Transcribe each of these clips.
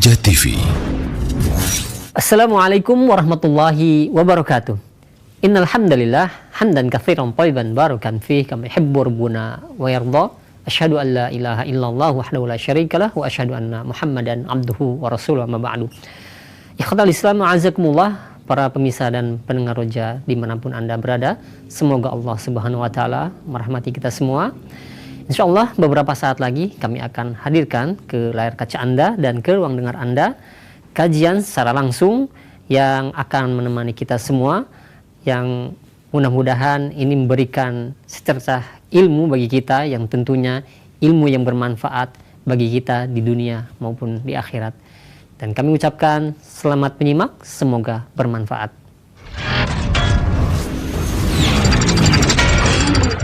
Roja TV. Assalamualaikum warahmatullahi wabarakatuh. Innal hamdalillah hamdan katsiran thayyiban barakan fihi kama yuhibbu rabbuna wa yarda. Asyhadu an la ilaha illallah wahdahu la syarikalah wa asyhadu anna Muhammadan abduhu wa rasuluhu amma ba'du. Ikhwatal Islam a'azakumullah, para pemirsa dan pendengar Roja dimanapun Anda berada, semoga Allah Subhanahu wa taala merahmati kita semua. Insyaallah beberapa saat lagi kami akan hadirkan ke layar kaca Anda dan ke ruang dengar Anda kajian secara langsung yang akan menemani kita semua, yang mudah-mudahan ini memberikan secercah ilmu bagi kita, yang tentunya ilmu yang bermanfaat bagi kita di dunia maupun di akhirat. Dan kami ucapkan selamat menyimak, semoga bermanfaat.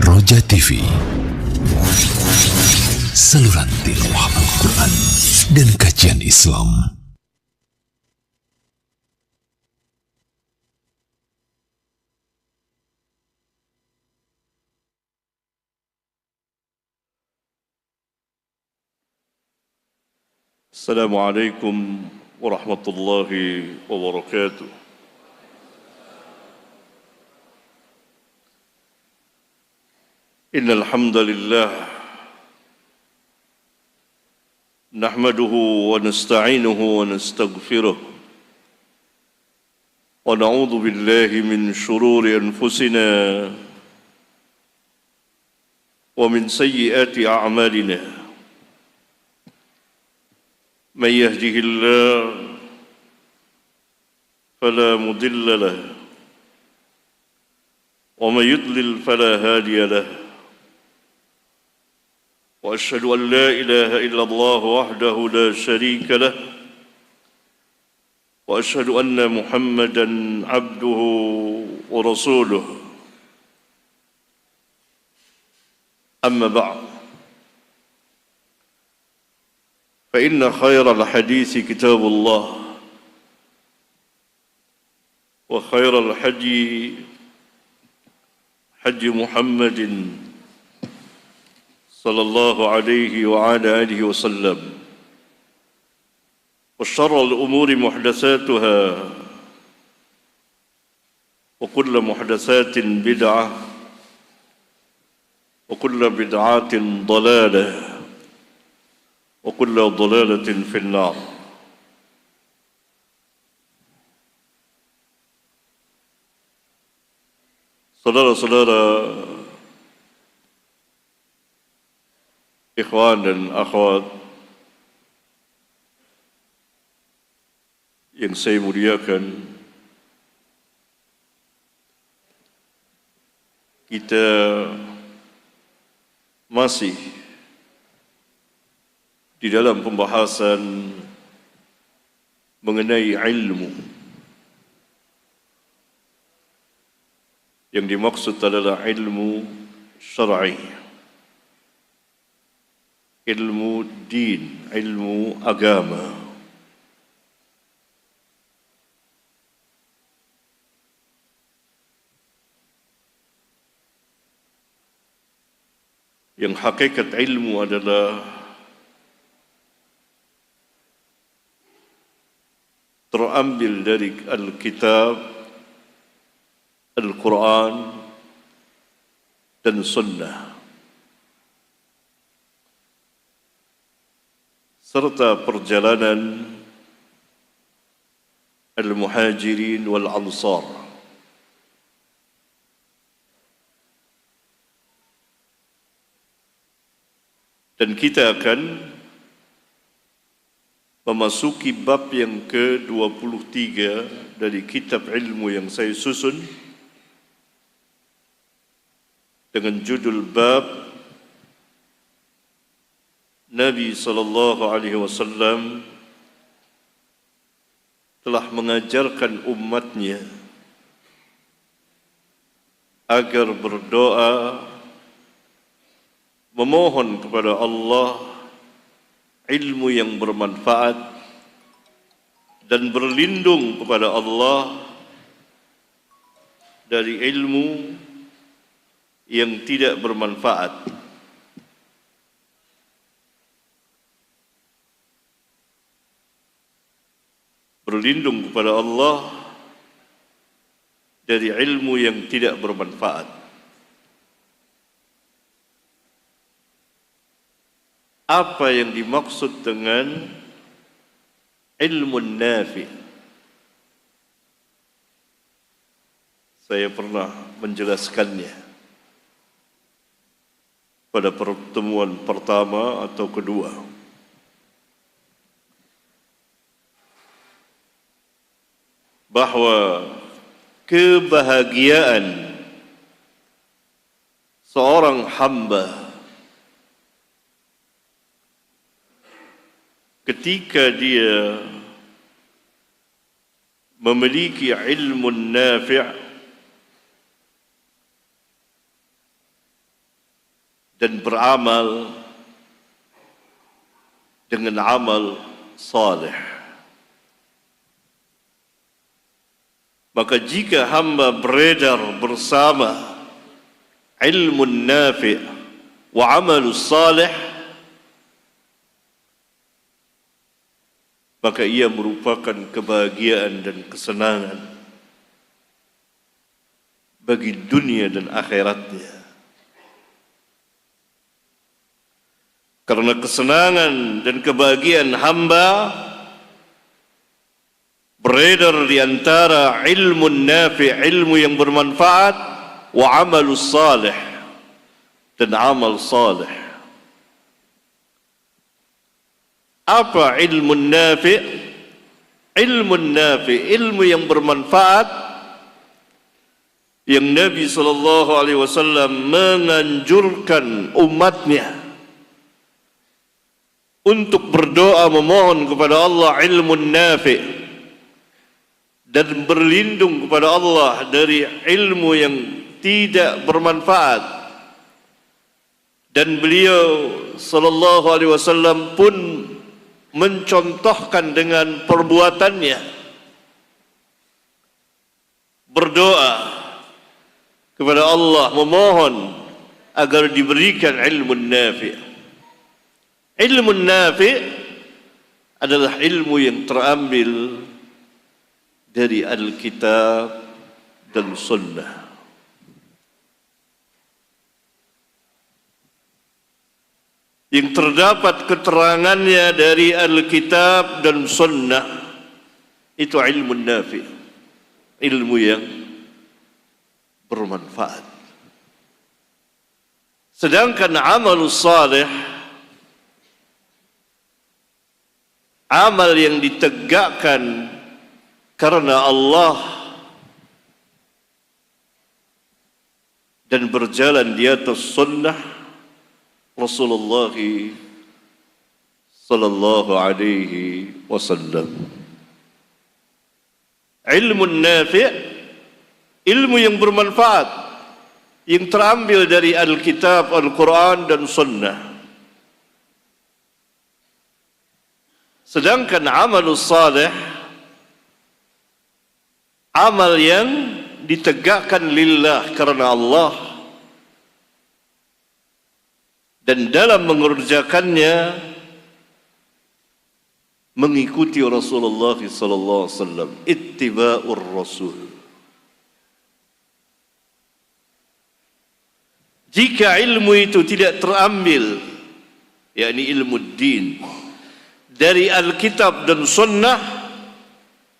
Roja TV, saluran tilawah Al-Quran dan kajian Islam. Assalamualaikum warahmatullahi wabarakatuh. Innal hamdalillah nahmaduhu wa nasta'inuhu wa nastaghfiruh wa na'udzu billahi min shururi anfusina wa min sayyiati a'malina. من يهده الله فلا مضل له ومن يضلل فلا هادي له وأشهد أن لا إله إلا الله وحده لا شريك له وأشهد أن محمدًا عبده ورسوله أما بعد فإن خير الحديث كتاب الله وخير الحدي حدي محمد صلى الله عليه وعلى آله وسلم وشر الأمور محدثاتها وكل محدثات بدعة وكل بدعة ضلالة وكل ضلالة في النار. Saudara-saudara, ikhwan dan akhwat yang saya muliakan, kita masih di dalam pembahasan mengenai ilmu. Yang dimaksud adalah ilmu syar'i, ilmu din, ilmu agama. Yang hakikat ilmu adalah terambil dari Alkitab, Al-Quran dan Sunnah, serta perjalanan Al-Muhajirin wal-Ansar. Dan kita akan memasuki bab yang ke-23 dari kitab ilmu yang saya susun dengan judul bab Nabi SAW telah mengajarkan umatnya agar berdoa memohon kepada Allah ilmu yang bermanfaat dan berlindung kepada Allah dari ilmu yang tidak bermanfaat. berlindung kepada Allah dari ilmu yang tidak bermanfaat. Apa yang dimaksud dengan ilmu nafi? Saya pernah menjelaskannya pada pertemuan pertama atau kedua. Bahwa kebahagiaan seorang hamba ketika dia memiliki ilmu nafi' dan beramal dengan amal saleh. Maka jika hamba beredar bersama ilmu nafi' wa amal saleh, maka ia merupakan kebahagiaan dan kesenangan bagi dunia dan akhiratnya. Karena kesenangan dan kebahagiaan hamba beredar di antara ilmu nafi', ilmu yang bermanfaat, wa amalus salih, dan amal salih. Apa ilmu nafi'? Ilmu nafi', ilmu yang bermanfaat yang Nabi SAW menganjurkan umatnya untuk berdoa memohon kepada Allah ilmu nafi' dan berlindung kepada Allah dari ilmu yang tidak bermanfaat. Dan beliau sallallahu alaihi wasallam pun mencontohkan dengan perbuatannya berdoa kepada Allah memohon agar diberikan ilmu nafi'. Ilmu nafi' adalah ilmu yang terambil dari Alkitab dan Sunnah. Yang terdapat keterangannya dari Alkitab dan Sunnah, itu ilmu nafi', ilmu yang bermanfaat. Sedangkan amal salih, amal yang ditegakkan karena Allah dan berjalan di atas sunnah Rasulullah sallallahu alaihi wasallam. Ilmu nafi', ilmu yang bermanfaat yang terambil dari Alkitab, Al-Quran dan Sunnah. Sedangkan amalus salih, amal yang ditegakkan lillah karena Allah, dan dalam mengerjakannya mengikuti Rasulullah sallallahu alaihi wasallam, ittiba'ur rasul. Jika ilmu itu tidak terambil, yakni ilmu din, dari Alkitab dan Sunnah,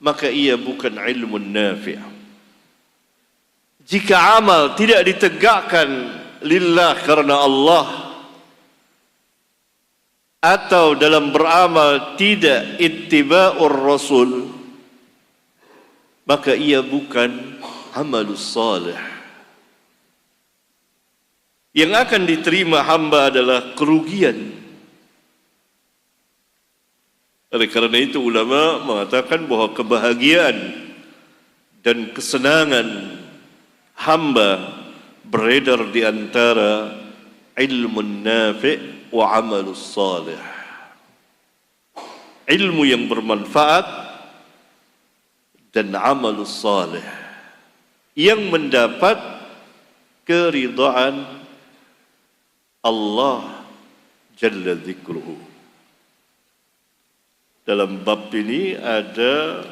maka ia bukan ilmu nafi'. Jika amal tidak ditegakkan lillah karena Allah, atau dalam beramal tidak ittiba'ur rasul, maka ia bukan amalus salih. Yang akan diterima hamba adalah kerugian. Oleh karena itu ulama mengatakan bahwa kebahagiaan dan kesenangan hamba beredar di antara ilmu nafi' wa amalus salih. Ilmu yang bermanfaat dan amalus salih yang mendapat keridhaan Allah Jalla Dzikruhu. Dalam bab ini ada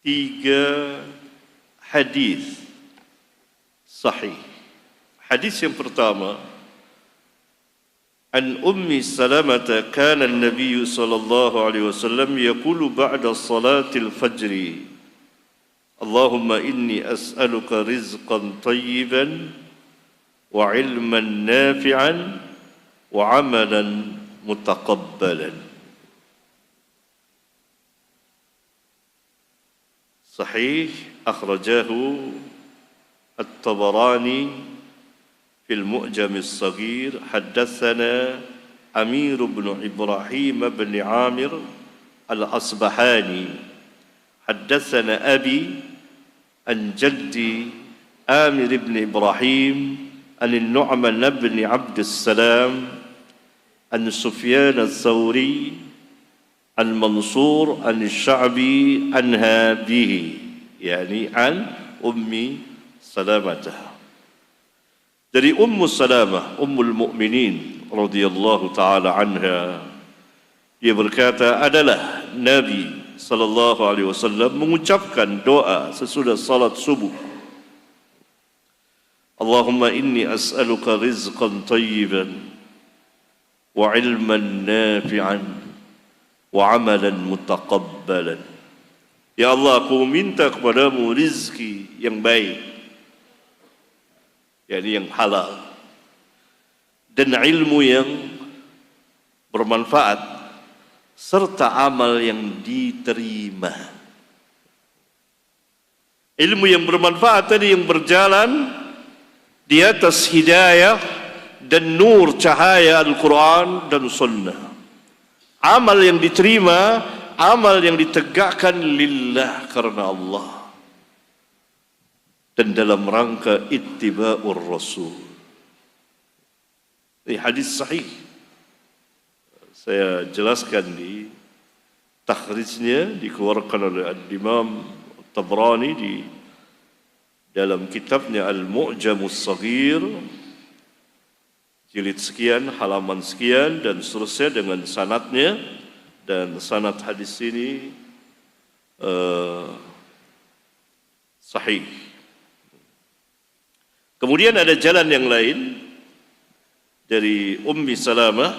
3 hadis sahih. Hadis yang pertama, an Ummi Salamah kana an-nabiy sallallahu alaihi wasallam yaqulu ba'da salatil fajr, Allahumma inni as'aluka rizqan tayyiban wa ilman nafi'an wa amalan mutaqabbalan. Sahih, akhrajahu At-Tabarani fil Mu'jam as-Saghir. Haddatsana Amir bin Ibrahim bin Amir al-Asbahani. Haddatsana Abi an jaddi Amir bin Ibrahim an Nu'man bin Abd as-Salam an Sufyan al-Thawri an Mansur an Sya'bi anha bihi, yani an Ummi Salamah. Dari Ummu Salamah, Ummul Mukminin radhiyallahu taala anha, dia berkata, adalah Nabi sallallahu alaihi wasallam mengucapkan doa sesudah salat subuh, Allahumma inni as'aluka rizqan tayyiban wa ilman nafi'an wa amalan mutaqabbalan. Ya Allah, aku minta kepadamu rizki yang baik, yakni yang halal, dan ilmu yang bermanfaat, serta amal yang diterima. Ilmu yang bermanfaat tadi yang berjalan di atas hidayah dan nur cahaya Al-Quran dan Sunnah. Amal yang diterima, amal yang ditegakkan lillah, karena Allah, dan dalam rangka ittiba'ur Rasul. Ini hadis sahih. Saya jelaskan di takhrijnya, dikeluarkan oleh Imam Tabrani di dalam kitabnya Al-Mu'jamus Saghir, jilid sekian, halaman sekian, dan seterusnya dengan sanadnya. Dan sanad hadis ini sahih. Kemudian ada jalan yang lain dari Ummi Salamah,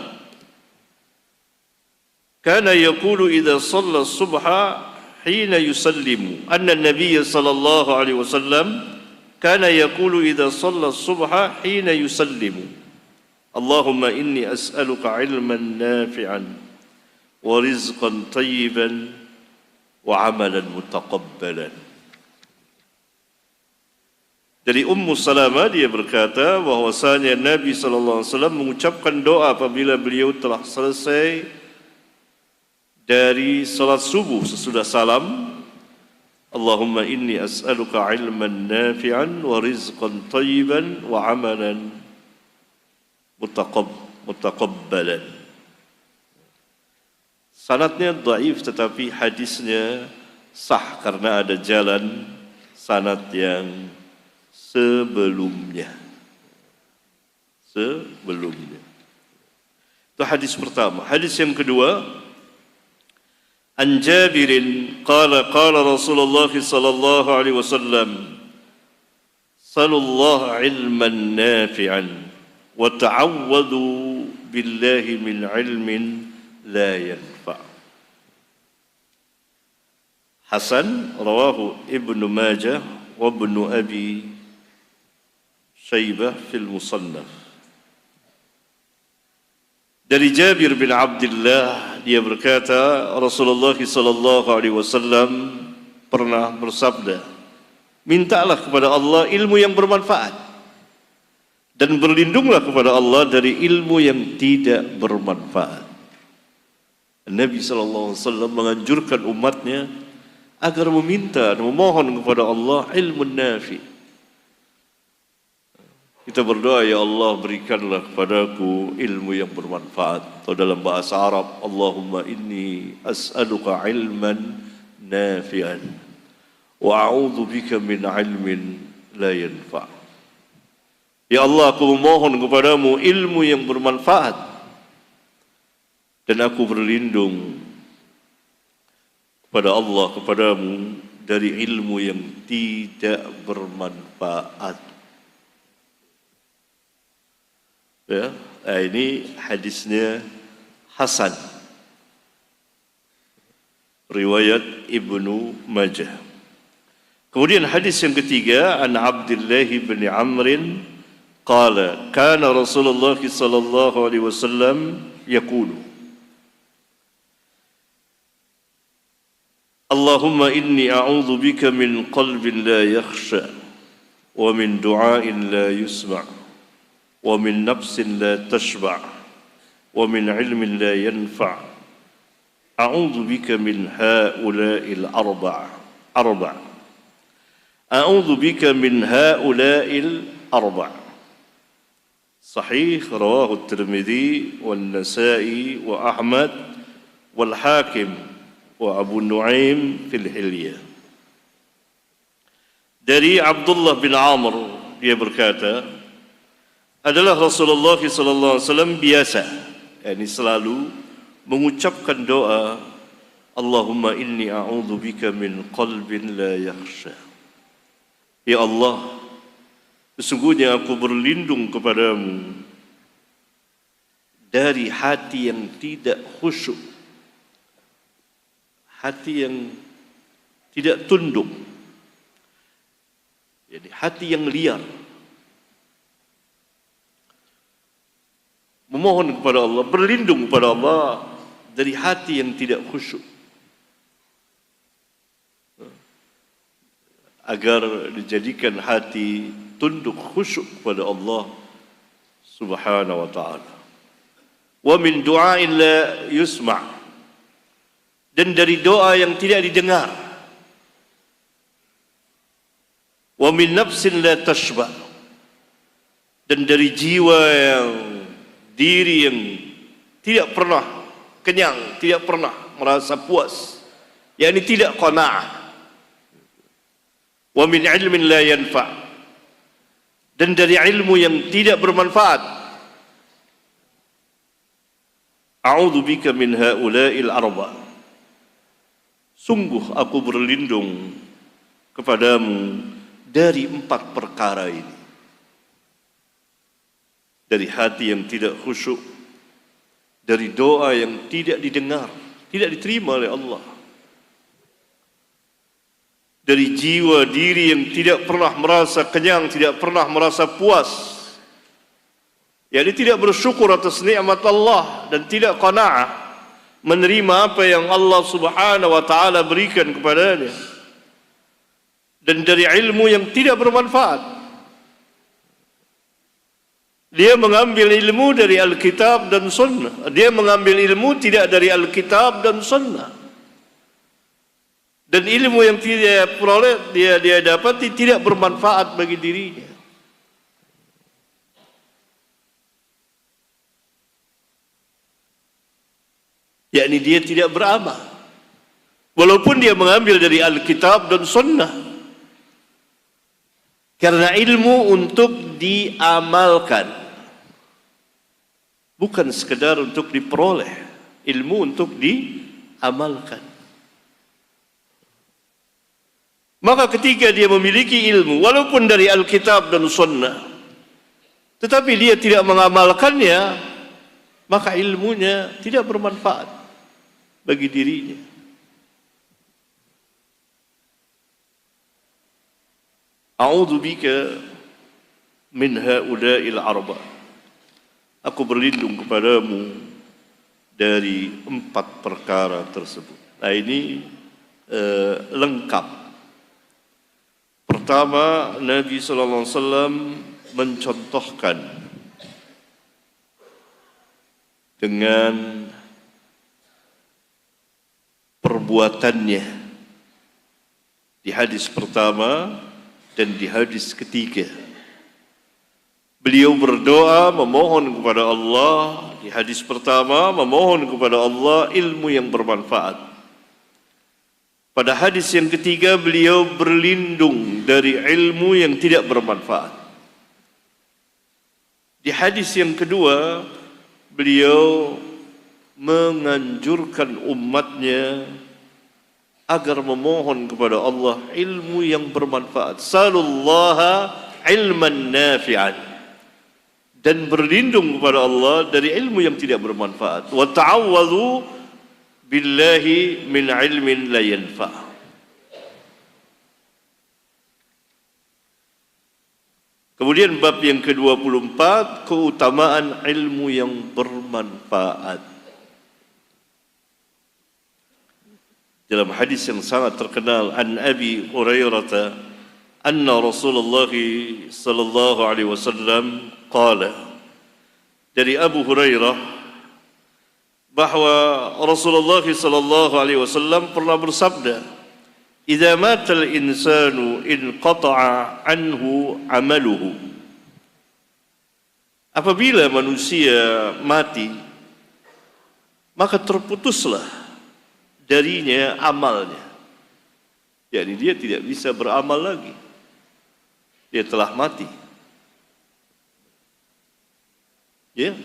kana yaqulu idza shalla subha hina yusallimu, anna an-nabiy sallallahu alaihi wasallam kana yaqulu idza shalla subha hina yusallimu, Allahumma inni as'aluka ilman nafi'an wa rizqan tayyiban wa amalan mutaqabbalan. Dari Ummu Salamah, dia berkata bahwasanya Nabi sallallahu alaihi wasallam mengucapkan doa apabila beliau telah selesai dari salat subuh sesudah salam, Allahumma inni as'aluka ilman nafi'an wa rizqan tayyiban wa amalan mutaqabbalan. Sanadnya dhaif, tetapi hadisnya sah karena ada jalan sanad yang sebelumnya. Itu hadis pertama. Hadis yang kedua, an Jabirin qala qala Rasulullah sallallahu alaihi wasallam, sallallahu ilman nafi'an wa ta'awwadu billahi min ilmin la yanfa'. Hasan, rawahu Ibnu Majah wa Ibnu Abi Syaibah fil Musannaf. Dari Jabir bin Abdullah, dia berkata Rasulullah sallallahu alaihi wasallam pernah bersabda, mintalah kepada Allah ilmu yang bermanfaat dan berlindunglah kepada Allah dari ilmu yang tidak bermanfaat. Nabi sallallahu alaihi wasallam menganjurkan umatnya agar meminta dan memohon kepada Allah ilmu nafi. Kita berdoa, ya Allah, berikanlah kepadaku ilmu yang bermanfaat. Atau dalam bahasa Arab, Allahumma inni as'aluka ilman nafi'an wa a'udzu bika min ilmin la yanfa'. Ya Allah, aku memohon kepadamu ilmu yang bermanfaat dan aku berlindung kepada Allah, kepadamu, dari ilmu yang tidak bermanfaat. Ya, ini hadisnya Hasan, riwayat Ibnu Majah. Kemudian hadis yang ketiga, an Abdullah bin Amr qala kana Rasulullah sallallahu alaihi wasallam yaqulu Allahumma inni a'udzu bika min qalbin la yakhsha wa min du'ain la yusma' wa min nafsin la tashba' wa min ilmin la yanfa' a'udzu bika min ha'ula'il arba' a'udzu bika min ha'ula'il arba'. Sahih rawahu Tirmidzi wan Nasa'i wa Ahmad wal Hakim wa Abu Nuaim fil Hilyah. Dari Abdullah bin Amr, dia berkata, adalah Rasulullah sallallahu alaihi wasallam biasa, yakni selalu mengucapkan doa, Allahumma inni a'udzu bika min qalbin la yakhsha. Ya Allah, sesungguhnya aku berlindung kepadamu dari hati yang tidak khusyuk, hati yang tidak tunduk, jadi hati yang liar. Memohon kepada Allah, berlindung kepada Allah dari hati yang tidak khusyuk, agar dijadikan hati tunduk khusyuk kepada Allah Subhanahu wa ta'ala. Wa min du'ain la yusma', dan dari doa yang tidak didengar. Wa min nafsin la tashba', dan dari jiwa yang, diri yang tidak pernah kenyang, tidak pernah merasa puas, yakni tidak qanaah. Wa min ilmin la yanfa', dan dari ilmu yang tidak bermanfaat. A'udzu bika min haula'il arba', sungguh aku berlindung kepadamu dari 4 perkara ini. Dari hati yang tidak khusyuk, dari doa yang tidak didengar, tidak diterima oleh Allah, dari jiwa diri yang tidak pernah merasa kenyang, tidak pernah merasa puas, yakni tidak bersyukur atas nikmat Allah dan tidak qanaah menerima apa yang Allah Subhanahu wa ta'ala berikan kepadanya, dan dari ilmu yang tidak bermanfaat. Dia mengambil ilmu dari Alkitab dan Sunnah, dia mengambil ilmu tidak dari Alkitab dan Sunnah, dan ilmu yang tidak peroleh dia dapati tidak bermanfaat bagi dirinya. Yakni dia tidak beramal walaupun dia mengambil dari Alkitab dan Sunnah, karena ilmu untuk diamalkan, bukan sekedar untuk diperoleh, ilmu untuk diamalkan. Maka ketika dia memiliki ilmu walaupun dari Alkitab dan Sunnah, tetapi dia tidak mengamalkannya, maka ilmunya tidak bermanfaat bagi dirinya. A'udzu bika min haula'il arba', aku berlindung kepadamu dari 4 perkara tersebut. Nah, ini lengkap. Pertama, Nabi sallallahu alaihi wasallam mencontohkan dengan perbuatannya di hadis pertama dan di hadis ketiga. Beliau berdoa memohon kepada Allah di hadis pertama, memohon kepada Allah ilmu yang bermanfaat. Pada hadis yang ketiga beliau berlindung dari ilmu yang tidak bermanfaat. Di hadis yang kedua beliau menganjurkan umatnya agar memohon kepada Allah ilmu yang bermanfaat. Salullaha ilman nafi'an, dan berlindung kepada Allah dari ilmu yang tidak bermanfaat. Wa ta'awwadhu billahi min ilmin la yanfa'. Kemudian bab yang ke-24, keutamaan ilmu yang bermanfaat. Dalam hadis yang sangat terkenal, an Abi Hurairah anna Rasulullah sallallahu alaihi wasallam qala, dari Abu Hurairah bahwa Rasulullah sallallahu alaihi wasallam pernah bersabda, idza mata al-insanu inqata'a anhu 'amaluhu. Apabila manusia mati, maka terputuslah darinya amalnya. Jadi dia tidak bisa beramal lagi. Dia telah mati. Ya.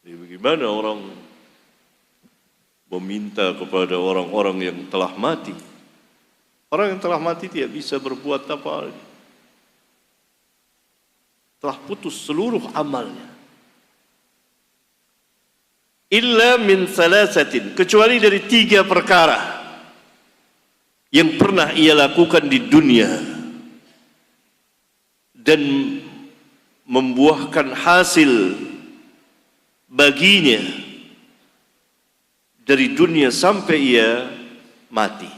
Jadi bagaimana orang meminta kepada orang-orang yang telah mati? Orang yang telah mati tidak bisa berbuat apa lagi. Telah putus seluruh amalnya. Illa min salasatin, kecuali dari 3 perkara yang pernah ia lakukan di dunia dan membuahkan hasil baginya dari dunia sampai ia mati,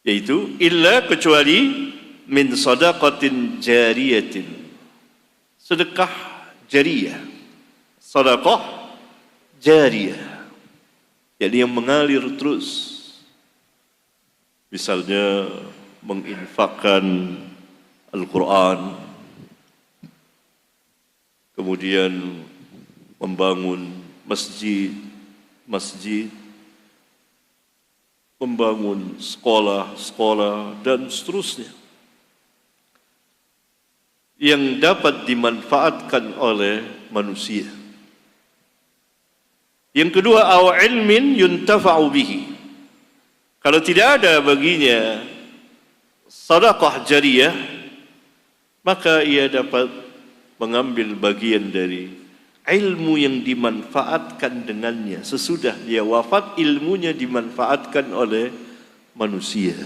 yaitu illa, kecuali min sadaqatin jariyatin, sedekah jariyah. Sedekah jariyah, jadi yang mengalir terus. Misalnya menginfakkan Al-Quran, kemudian membangun masjid, membangun sekolah, dan seterusnya, yang dapat dimanfaatkan oleh manusia. Yang kedua, aw ilmin yuntafa'u bihi, kalau tidak ada baginya sedekah jariyah, maka ia dapat mengambil bagian dari ilmu yang dimanfaatkan dengannya. Sesudah dia wafat, ilmunya dimanfaatkan oleh manusia,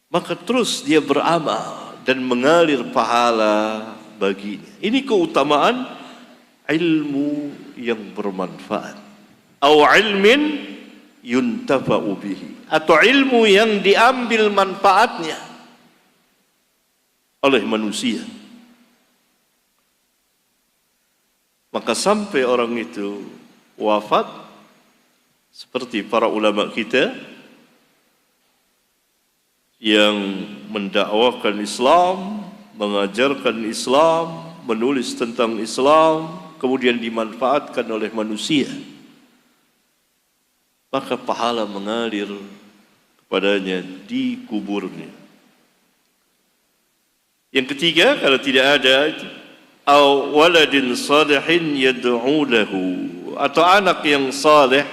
maka terus dia beramal dan mengalir pahala baginya. Ini keutamaan ilmu yang bermanfaat. Au ilmin yuntafa'u bihi, atau ilmu yang diambil manfaatnya oleh manusia. Maka sampai orang itu wafat, seperti para ulama kita yang mendakwakan Islam, mengajarkan Islam, menulis tentang Islam, kemudian dimanfaatkan oleh manusia, maka pahala mengalir kepadanya di kuburnya. Yang ketiga, kalau tidak ada, aw waladin salihin yad'u lahu, atau anak yang saleh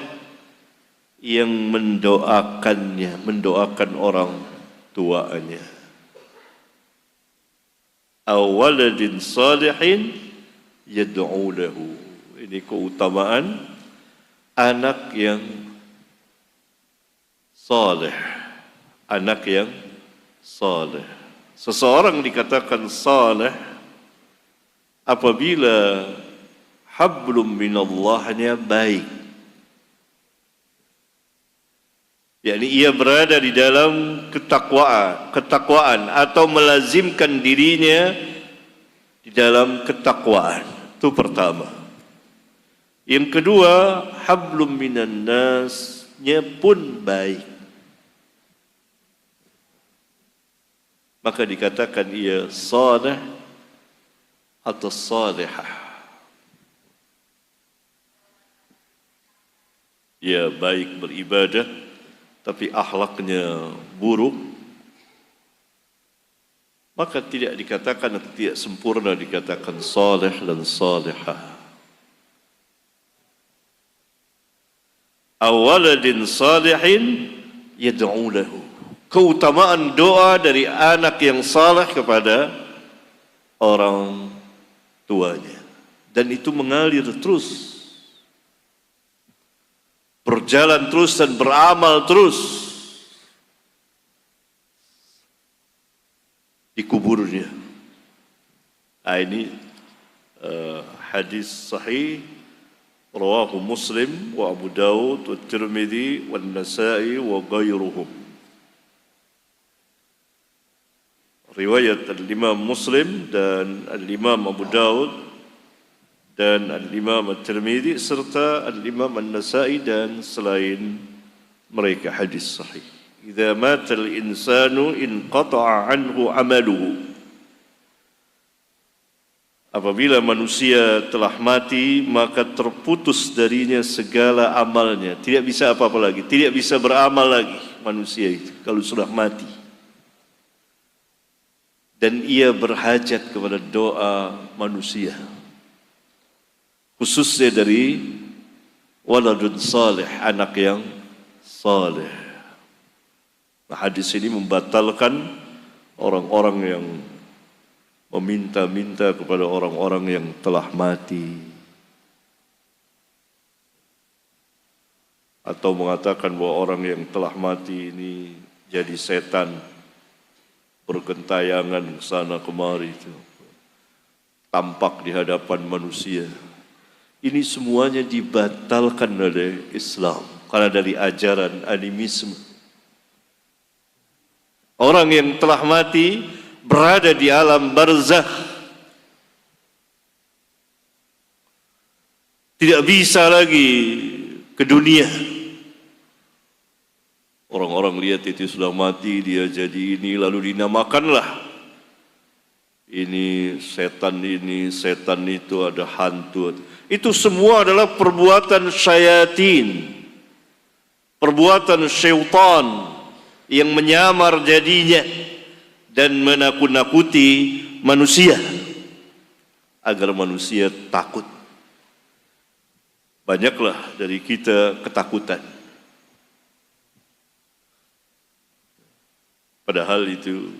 yang mendoakannya, mendoakan orang tuanya. Aw waladin salihin yad'u lahu. Ini keutamaan anak yang saleh, anak yang saleh. Seseorang dikatakan saleh apabila hablum minallahnya baik, yakni ia berada di dalam ketakwaan atau melazimkan dirinya di dalam ketakwaan. Itu pertama. Yang kedua, hablum minan nasnya pun baik, maka dikatakan ia saleh atau salihah. Ia baik beribadah, tapi akhlaknya buruk, maka tidak dikatakan atau tidak sempurna dikatakan saleh dan salihah. awaladin salihin yad'u lahu. Keutamaan doa dari anak yang saleh kepada orang tuanya. Dan itu mengalir terus, berjalan terus dan beramal terus di kuburnya. Nah, ini hadis sahih rawahu Muslim wa Abu Dawud wa Tirmidzi wa Nasa'i wa ghairuhum. Riwayat Al-Imam Muslim dan Al-Imam Abu Dawud dan Al-Imam At-Tirmidzi serta Al-Imam An-Nasa'i dan selain mereka hadis sahih. Idza mata al-insanu inqata'a anhu 'amaluhu. Apabila manusia telah mati, maka terputus darinya segala amalnya. Tidak bisa apa-apa lagi, tidak bisa beramal lagi manusia itu kalau sudah mati. Dan ia berhajat kepada doa manusia, khususnya dari waladun salih, anak yang salih. Nah, hadis ini membatalkan orang-orang yang meminta-minta kepada orang-orang yang telah mati, atau mengatakan bahwa orang yang telah mati ini jadi setan, bergentayangan sana kemari itu, tampak di hadapan manusia. Ini semuanya dibatalkan oleh Islam karena dari ajaran animisme. Orang yang telah mati berada di alam barzakh, tidak bisa lagi ke dunia. Orang-orang lihat itu sudah mati, dia jadi ini, lalu dinamakanlah ini setan itu, ada hantu. Itu semua adalah perbuatan syayatin, perbuatan syaitan yang menyamar jadinya dan menakut-nakuti manusia agar manusia takut. Banyaklah dari kita ketakutan. Padahal itu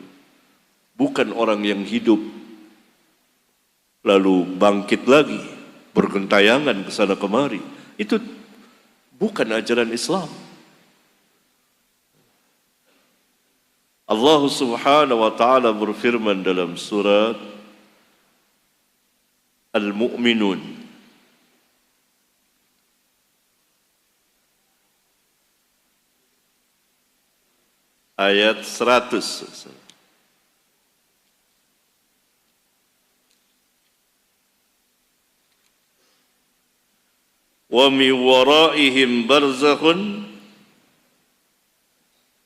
bukan orang yang hidup lalu bangkit lagi bergentayangan ke sana kemari. Itu bukan ajaran Islam. Allah Subhanahu wa taala berfirman dalam surat Al-Mu'minun ayat 100. Wa min waraihim barzakhun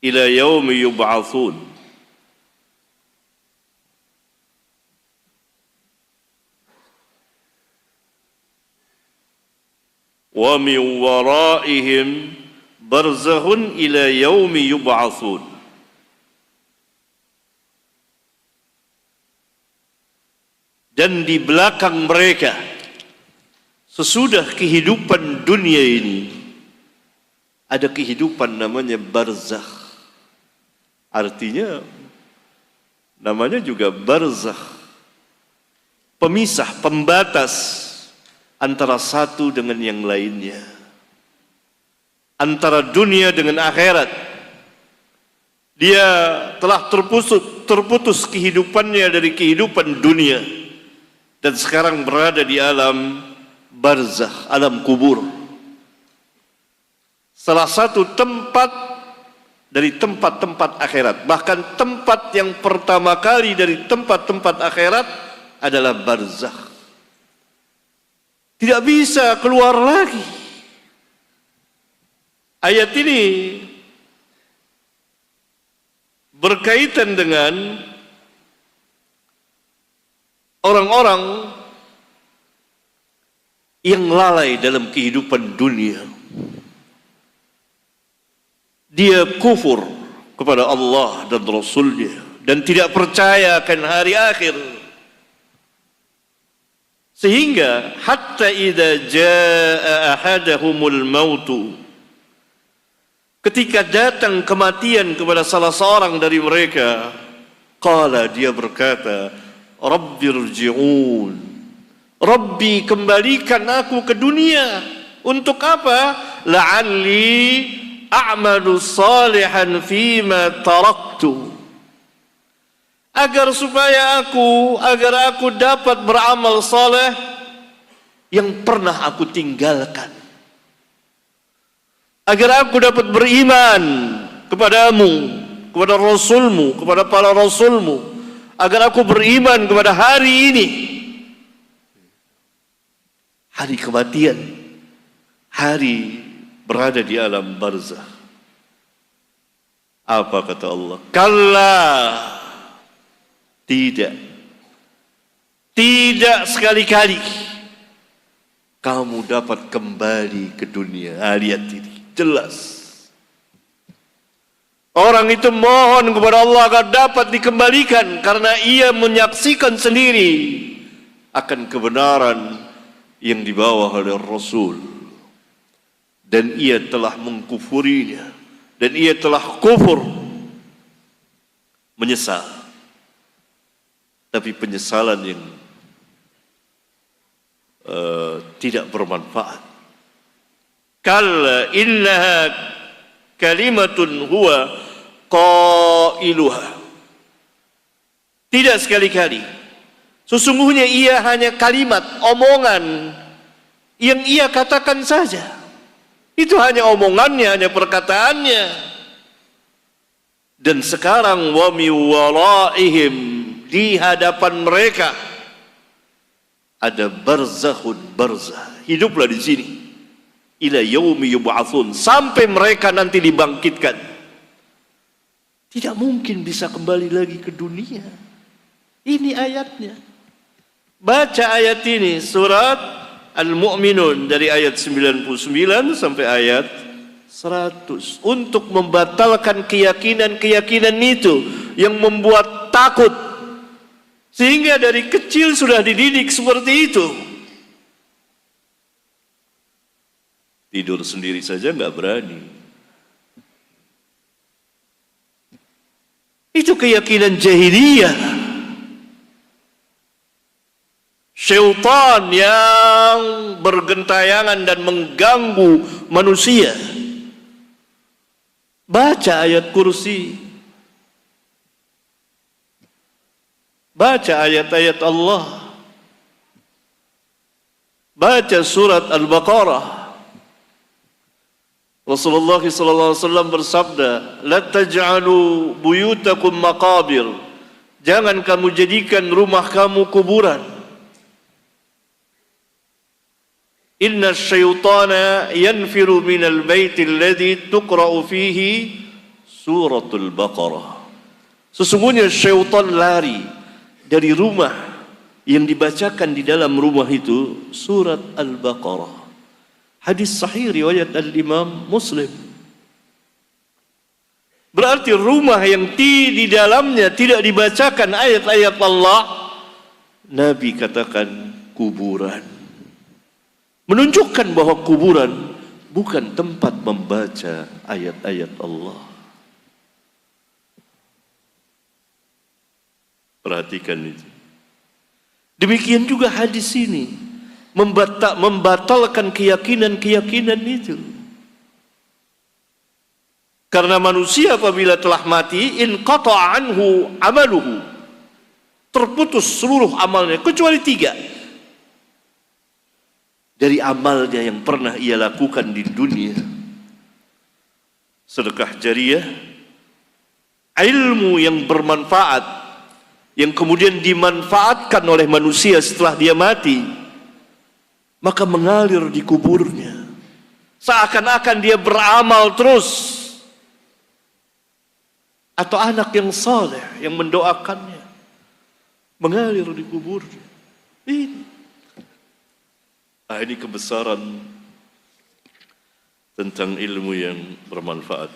ila yaumi yub'atsun. Wa min waraihim barzakhun ila yaumi yub'atsun. Dan di belakang mereka, sesudah kehidupan dunia ini, ada kehidupan namanya barzakh. Artinya, namanya juga barzakh. Pemisah, pembatas antara satu dengan yang lainnya. Antara dunia dengan akhirat. Dia telah terputus kehidupannya dari kehidupan dunia. Dan sekarang berada di alam barzakh, alam kubur. Salah satu tempat dari tempat-tempat akhirat. Bahkan tempat yang pertama kali dari tempat-tempat akhirat adalah barzakh. Tidak bisa keluar lagi. Ayat ini berkaitan dengan orang-orang yang lalai dalam kehidupan dunia. Dia kufur kepada Allah dan Rasulnya dan tidak percaya akan hari akhir. Sehingga hatta idza jaa ahadahumul mautu ketika datang kematian kepada salah seorang dari mereka, qala, dia berkata, Rabbirji'un, Rabbi, kembalikan aku ke dunia. Untuk apa? La'alli a'malu salihan fima taraktu, agar aku dapat beramal saleh yang pernah aku tinggalkan, agar aku dapat beriman kepadamu, kepada Rasulmu, kepada para Rasulmu, agar aku beriman kepada hari ini, hari kematian, hari berada di alam barzah. Apa kata Allah? Kalla, tidak sekali-kali kamu dapat kembali ke dunia. Lihat ini, jelas. Orang itu mohon kepada Allah agar dapat dikembalikan karena ia menyaksikan sendiri akan kebenaran yang dibawa oleh Rasul, dan ia telah mengkufurinya, dan ia telah kufur, menyesal, tapi penyesalan yang tidak bermanfaat. Kalla innaha kalimatun huwa qailuha, tidak sekali-kali, sesungguhnya ia hanya kalimat, omongan yang ia katakan saja. Itu hanya omongannya, hanya perkataannya. Dan sekarang wa mi waraihim, di hadapan mereka ada barzakhun, barzah, hiduplah di sini ila yaumi yub'atsun, sampai mereka nanti dibangkitkan. Tidak mungkin bisa kembali lagi ke dunia. Ini ayatnya. Baca ayat ini, surat Al-Mu'minun, dari ayat 99 sampai ayat 100, untuk membatalkan keyakinan-keyakinan itu yang membuat takut, sehingga dari kecil sudah dididik seperti itu. Tidur sendiri saja nggak berani. Itu keyakinan jahiliyah. Syaitan yang bergentayangan dan mengganggu manusia. Baca ayat kursi, baca ayat-ayat Allah, baca surat Al-Baqarah. Rasulullah SAW bersabda, la taj'alu buyutakum maqabir, jangan kamu jadikan rumah kamu kuburan. Inna syaitana yanfiru minal baiti alladhi tuqra'u fihi suratul Baqarah. Sesungguhnya syaitan lari dari rumah yang dibacakan di dalam rumah itu surat Al-Baqarah. Hadis sahih riwayat Al-Imam Muslim. Berarti rumah yang di dalamnya tidak dibacakan ayat-ayat Allah, Nabi katakan kuburan. Menunjukkan bahwa kuburan bukan tempat membaca ayat-ayat Allah. Perhatikan itu. Demikian juga hadis ini membatalkan keyakinan-keyakinan itu. Karena manusia apabila telah mati, inqata'a anhu amaluhu, terputus seluruh amalnya kecuali 3 dari amalnya yang pernah ia lakukan di dunia: sedekah jariyah, ilmu yang bermanfaat yang kemudian dimanfaatkan oleh manusia setelah dia mati, maka mengalir di kuburnya seakan-akan dia beramal terus, atau anak yang saleh yang mendoakannya, mengalir di kuburnya. Ini kebesaran tentang ilmu yang bermanfaat.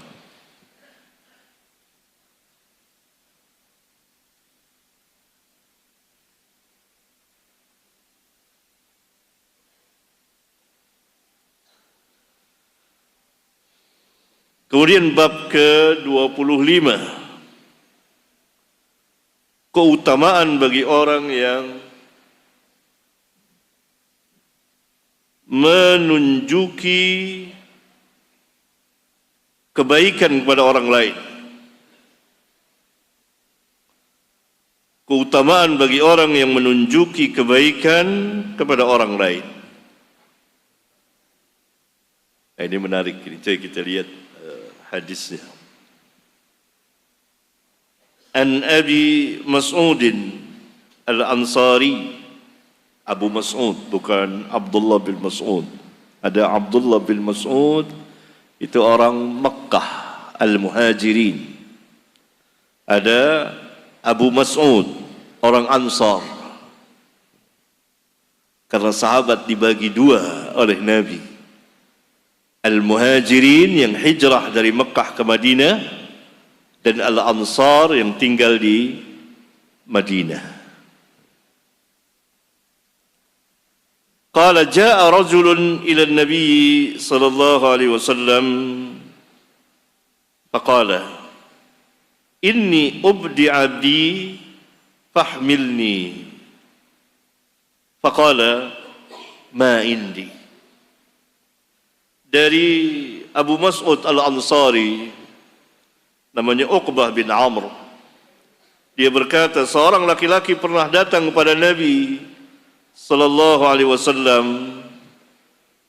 Kemudian bab ke-25, keutamaan bagi orang yang menunjuki kebaikan kepada orang lain. Keutamaan bagi orang yang menunjuki kebaikan kepada orang lain. Nah, ini menarik, ini coba kita lihat hadisnya. An Abi Mas'ud Al-Ansari, Abu Mas'ud, bukan Abdullah bin Mas'ud. Ada Abdullah bin Mas'ud, itu orang Makkah, Al-Muhajirin. Ada Abu Mas'ud, orang Ansar. Karena sahabat dibagi dua oleh Nabi. Al-Muhajirin yang hijrah dari Makkah ke Madinah, dan Al-Ansar yang tinggal di Madinah. Qala jaa rajulun ila an-nabi sallallahu alaihi wasallam faqala inni ubdi abdi fahmilni faqala ma indi. Dari Abu Mas'ud Al-Ansari, namanya Uqbah bin Amr, dia berkata, seorang laki-laki pernah datang kepada Nabi sallallahu alaihi wasallam.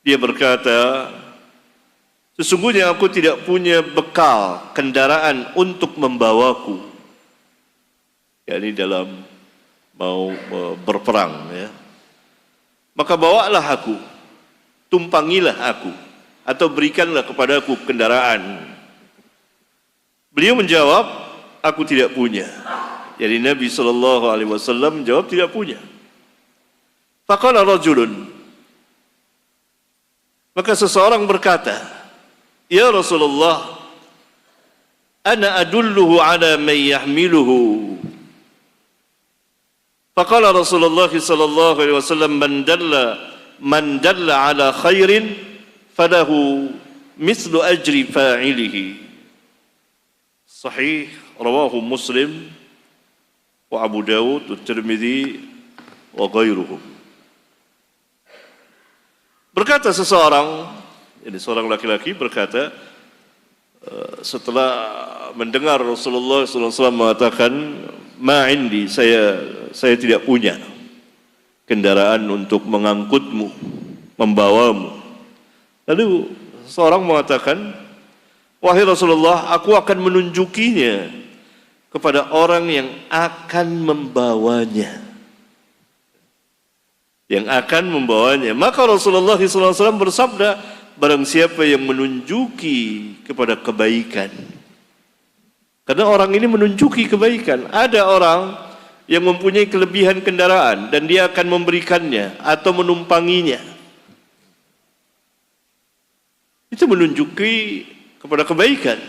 Dia berkata, sesungguhnya aku tidak punya bekal kendaraan untuk membawaku, yakni dalam mau berperang, ya. Maka bawalah aku, tumpangilah aku, atau berikanlah kepadaku kendaraan. Beliau menjawab, aku tidak punya. Jadi Nabi sallallahu alaihi wasallam menjawab tidak punya. Faqala rajulun, maka seseorang berkata, ya Rasulullah, ana adulluhu ala man yahmiluhu. Faqala Rasulullah sallallahu alaihi wasallam, man dalla ala khairin falahu mislu ajri fa'ilihi. Sahih, rawahu Muslim wa Abu Dawud wa Tirmidzi wa ghairuhum. Berkata seseorang, ini seorang laki-laki berkata, setelah mendengar Rasulullah SAW mengatakan, ma indi, saya tidak punya kendaraan untuk mengangkutmu, membawamu. Lalu seorang mengatakan, wahai Rasulullah, aku akan menunjukinya kepada orang yang akan membawanya. Yang akan membawanya. Maka Rasulullah SAW bersabda, barang siapa yang menunjuki kepada kebaikan. Karena orang ini menunjuki kebaikan. Ada orang yang mempunyai kelebihan kendaraan dan dia akan memberikannya atau menumpanginya. Itu menunjuki kepada kebaikan.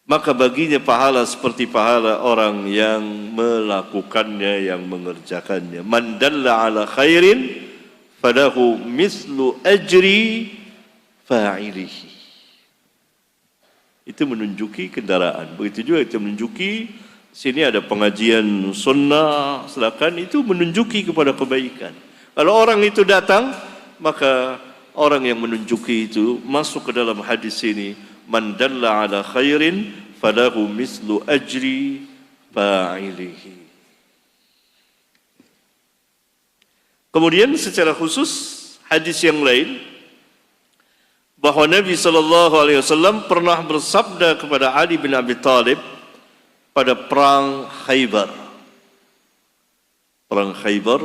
Maka baginya pahala seperti pahala orang yang melakukannya, yang mengerjakannya. Man dalla ala khairin falahu mislu ajri fa'ilihi. Itu menunjuki kendaraan. Begitu juga itu menunjuki, sini ada pengajian sunnah, silakan, itu menunjuki kepada kebaikan. Kalau orang itu datang, maka orang yang menunjuki itu masuk ke dalam hadis ini, man dalla ala khairin falahu mislu ajri fa'ilihi. Kemudian secara khusus hadis yang lain, bahwa Nabi SAW pernah bersabda kepada Ali bin Abi Thalib pada perang Khaybar. Perang Khaybar,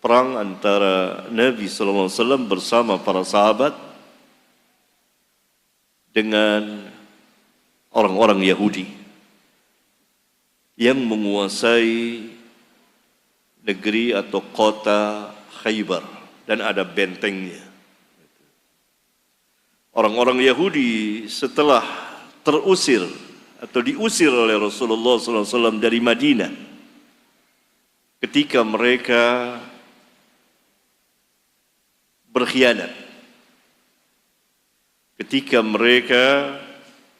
perang antara Nabi SAW bersama para sahabat dengan orang-orang Yahudi yang menguasai negeri atau kota Khaybar dan ada bentengnya. Orang-orang Yahudi setelah terusir atau diusir oleh Rasulullah SAW dari Madinah, ketika mereka berkhianat, ketika mereka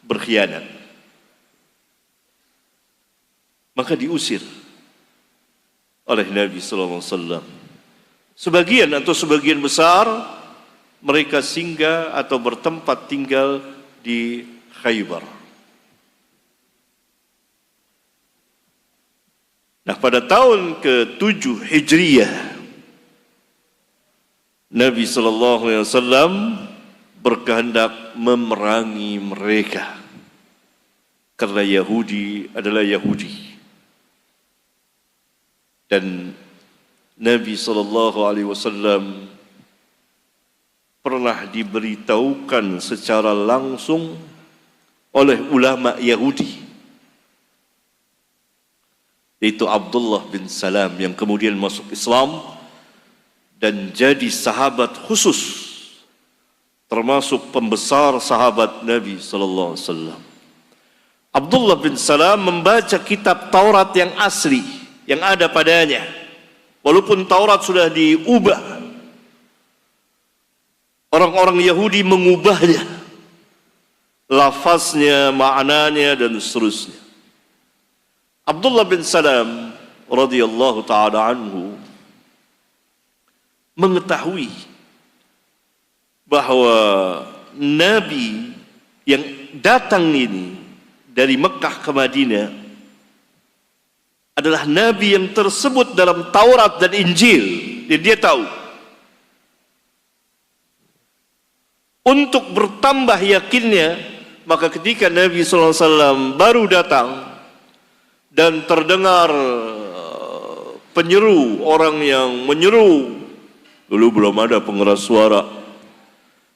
berkhianat. Maka diusir oleh Nabi sallallahu alaihi wasallam. Sebagian atau sebagian besar mereka singgah atau bertempat tinggal di Khaybar. Nah, pada tahun ke-7 Hijriyah, Nabi sallallahu alaihi wasallam berkehendak memerangi mereka karena Yahudi adalah Yahudi. Dan Nabi SAW pernah diberitahukan secara langsung oleh ulama Yahudi, yaitu Abdullah bin Salam yang kemudian masuk Islam dan jadi sahabat khusus, termasuk pembesar sahabat Nabi SAW. Abdullah bin Salam membaca kitab Taurat yang asli yang ada padanya, walaupun Taurat sudah diubah. Orang-orang Yahudi mengubahnya, lafaznya, maknanya dan seterusnya. Abdullah bin Salam radhiyallahu taala anhu mengetahui bahwa Nabi yang datang ini dari Mekah ke Madinah adalah Nabi yang tersebut dalam Taurat dan Injil. Dia tahu. Untuk bertambah yakinnya, maka ketika Nabi SAW baru datang dan terdengar penyeru, orang yang menyeru, dulu belum ada pengeras suara,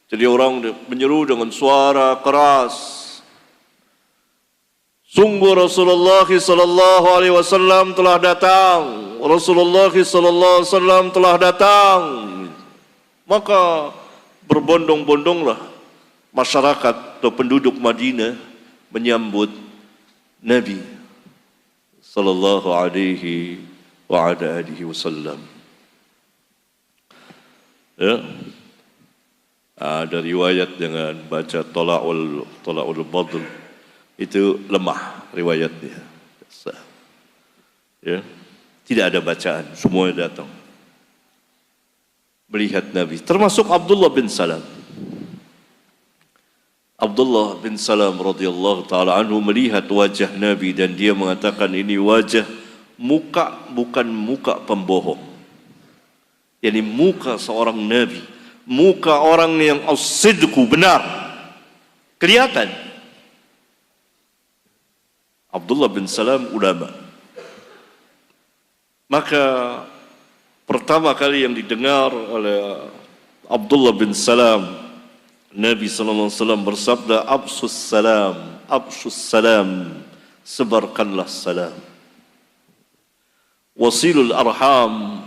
jadi orang menyeru dengan suara keras, sungguh Rasulullah sallallahu alaihi wasallam telah datang. Rasulullah sallallahu alaihi wasallam telah datang. Maka berbondong-bondonglah masyarakat atau penduduk Madinah menyambut Nabi sallallahu alaihi wa ala alihi wasallam. Ya. Ada riwayat dengan baca Tola'ul Badr, itu lemah riwayatnya. Ya, tidak ada bacaan, semuanya datang melihat Nabi, termasuk Abdullah bin Salam. Abdullah bin Salam radhiyallahu taala anhu melihat wajah Nabi dan dia mengatakan ini wajah muka, bukan muka pembohong. Yani muka seorang Nabi, muka orang yang as-sidqu, benar, kelihatan. Abdullah bin Salam ulama. Maka pertama kali yang didengar oleh Abdullah bin Salam, Nabi SAW bersabda, Absus salam, sebarkanlah salam. Wasilul arham,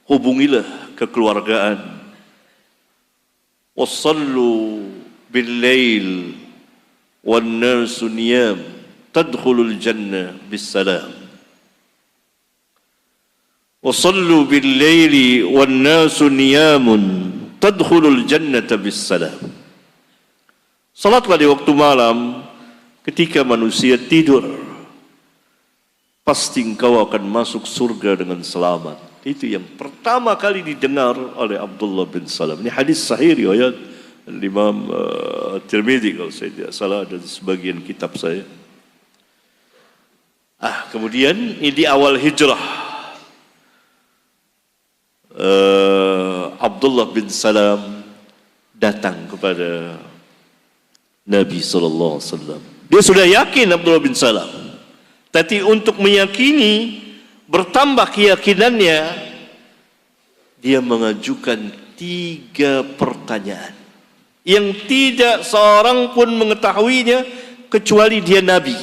hubungilah kekeluargaan. Wassallu bil lail wan nasu niyam, tadkhulul jannah bis salam. Wasallu bil laili wan nasu niyamun, tadkhulul jannata bis salam. Salatlah di waktu malam ketika manusia tidur, pasti engkau akan masuk surga dengan selamat. Itu yang pertama kali didengar oleh Abdullah bin Salam. Ini hadis sahih riwayat Imam Tirmidzi kalau saya tidak salah, dan sebagian kitab saya. Kemudian ini di awal hijrah, Abdullah bin Salam datang kepada Nabi SAW. Dia sudah yakin Abdullah bin Salam, tapi untuk meyakini, bertambah keyakinannya, dia mengajukan 3 pertanyaan yang tidak seorang pun mengetahuinya kecuali dia Nabi.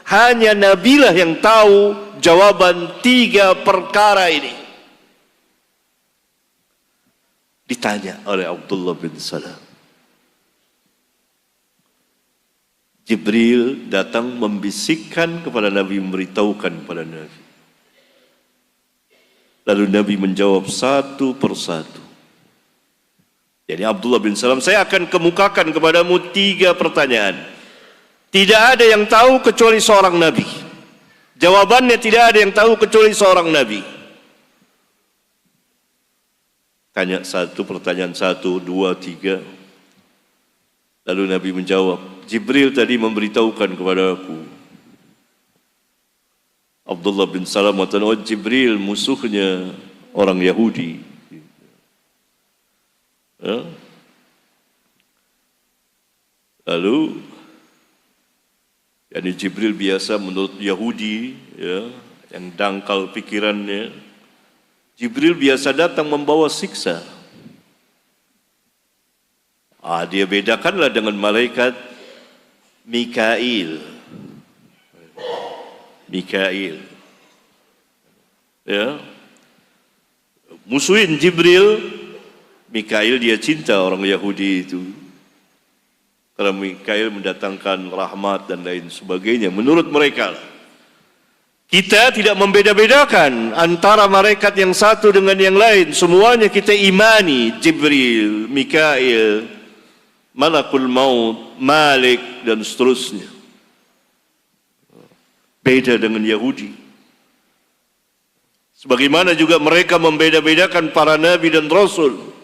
Hanya Nabilah yang tahu jawaban 3 perkara ini. Ditanya oleh Abdullah bin Salam. Jibril datang membisikkan kepada Nabi, memberitahukan kepada Nabi. Lalu Nabi menjawab satu persatu. Jadi Abdullah bin Salam, saya akan kemukakan kepadamu 3 pertanyaan. Tidak ada yang tahu kecuali seorang Nabi. Jawabannya tidak ada yang tahu kecuali seorang Nabi. Tanya pertanyaan 1, 2, 3. Lalu Nabi menjawab, Jibril tadi memberitahukan kepada aku. Abdullah bin Salam mengatakan, oh Jibril musuhnya orang Yahudi. Ya. Lalu yani Jibril biasa menurut Yahudi ya, yang dangkal pikirannya, Jibril biasa datang membawa siksa. Dia bedakanlah dengan malaikat Mikail. Mikail. Ya. Musuhin Jibril. Mikail dia cinta orang Yahudi itu. Karena Mikail mendatangkan rahmat dan lain sebagainya. Menurut mereka. Kita tidak membeda-bedakan antara malaikat yang satu dengan yang lain. Semuanya kita imani. Jibril, Mikail, Malakul Maut, Malik dan seterusnya. Beda dengan Yahudi. Sebagaimana juga mereka membeda-bedakan para nabi dan rasul.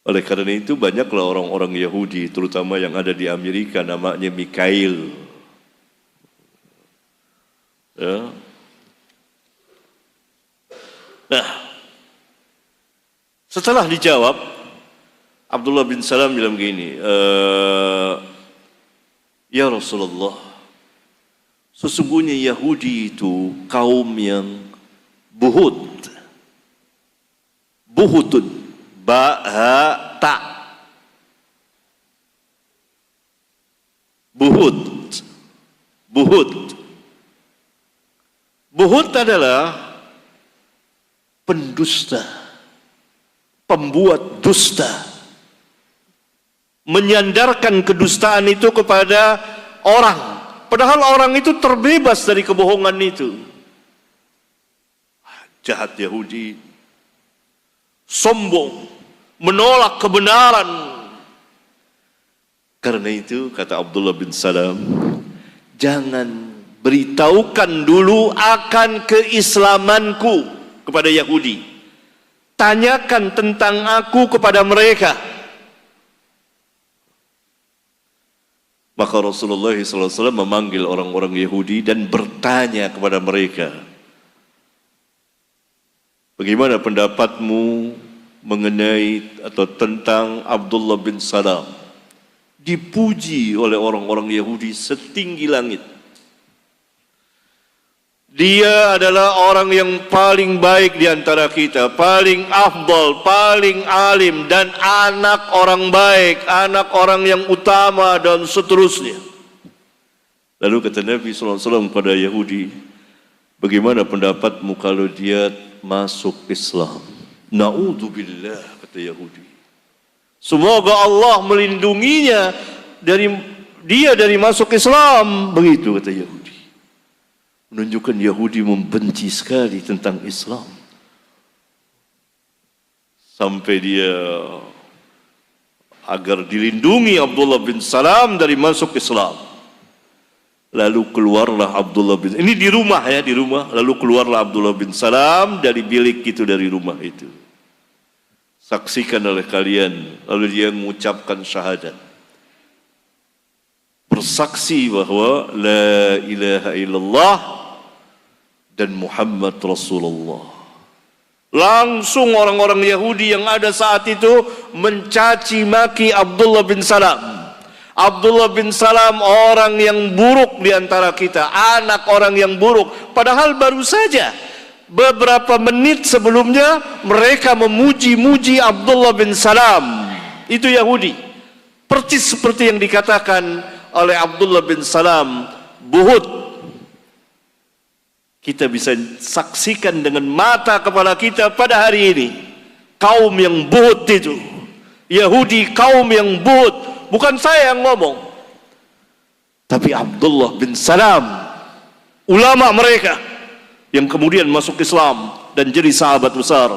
Oleh karena itu banyaklah orang-orang Yahudi, terutama yang ada di Amerika, namanya Mikail. Ya. Nah, setelah dijawab, Abdullah bin Salam bilang begini, ya Rasulullah, sesungguhnya Yahudi itu kaum yang buhut. Buhutun. Ba-ha-ta. Buhut. Buhut. Buhut adalah pendusta, pembuat dusta. Menyandarkan kedustaan itu kepada orang. Padahal orang itu terbebas dari kebohongan itu. Jahat Yahudi. Sombong. Menolak kebenaran. Karena itu kata Abdullah bin Salam, jangan beritahukan dulu akan keislamanku kepada Yahudi. Tanyakan tentang aku kepada mereka. Maka Rasulullah SAW memanggil orang-orang Yahudi dan bertanya kepada mereka, bagaimana pendapatmu mengenai atau tentang Abdullah bin Salam? Dipuji oleh orang-orang Yahudi setinggi langit. Dia adalah orang yang paling baik di antara kita, paling afdal, paling alim, dan anak orang baik, anak orang yang utama, dan seterusnya. Lalu kata Nabi SAW kepada Yahudi, bagaimana pendapatmu kalau dia masuk Islam? Na'udzubillah, kata Yahudi. Semoga Allah melindunginya dari masuk Islam. Begitu kata Yahudi. Menunjukkan Yahudi membenci sekali tentang Islam. Sampai dia agar dilindungi Abdullah bin Salam dari masuk Islam. Lalu keluarlah Abdullah bin, ini di rumah ya, di rumah. Lalu keluarlah Abdullah bin Salam dari bilik itu, dari rumah itu. Saksikan oleh kalian. Lalu dia mengucapkan syahadat. Bersaksi bahwa la ilaha illallah dan Muhammad Rasulullah. Langsung orang-orang Yahudi yang ada saat itu mencaci maki Abdullah bin Salam. Abdullah bin Salam orang yang buruk di antara kita, anak orang yang buruk. Padahal baru saja beberapa menit sebelumnya mereka memuji-muji Abdullah bin Salam. Itu Yahudi. Persis seperti yang dikatakan oleh Abdullah bin Salam, buhut. Kita bisa saksikan dengan mata kepala kita pada hari ini. Kaum yang buhut itu. Yahudi kaum yang buhut. Bukan saya yang ngomong. Tapi Abdullah bin Salam, ulama mereka yang kemudian masuk Islam dan jadi sahabat besar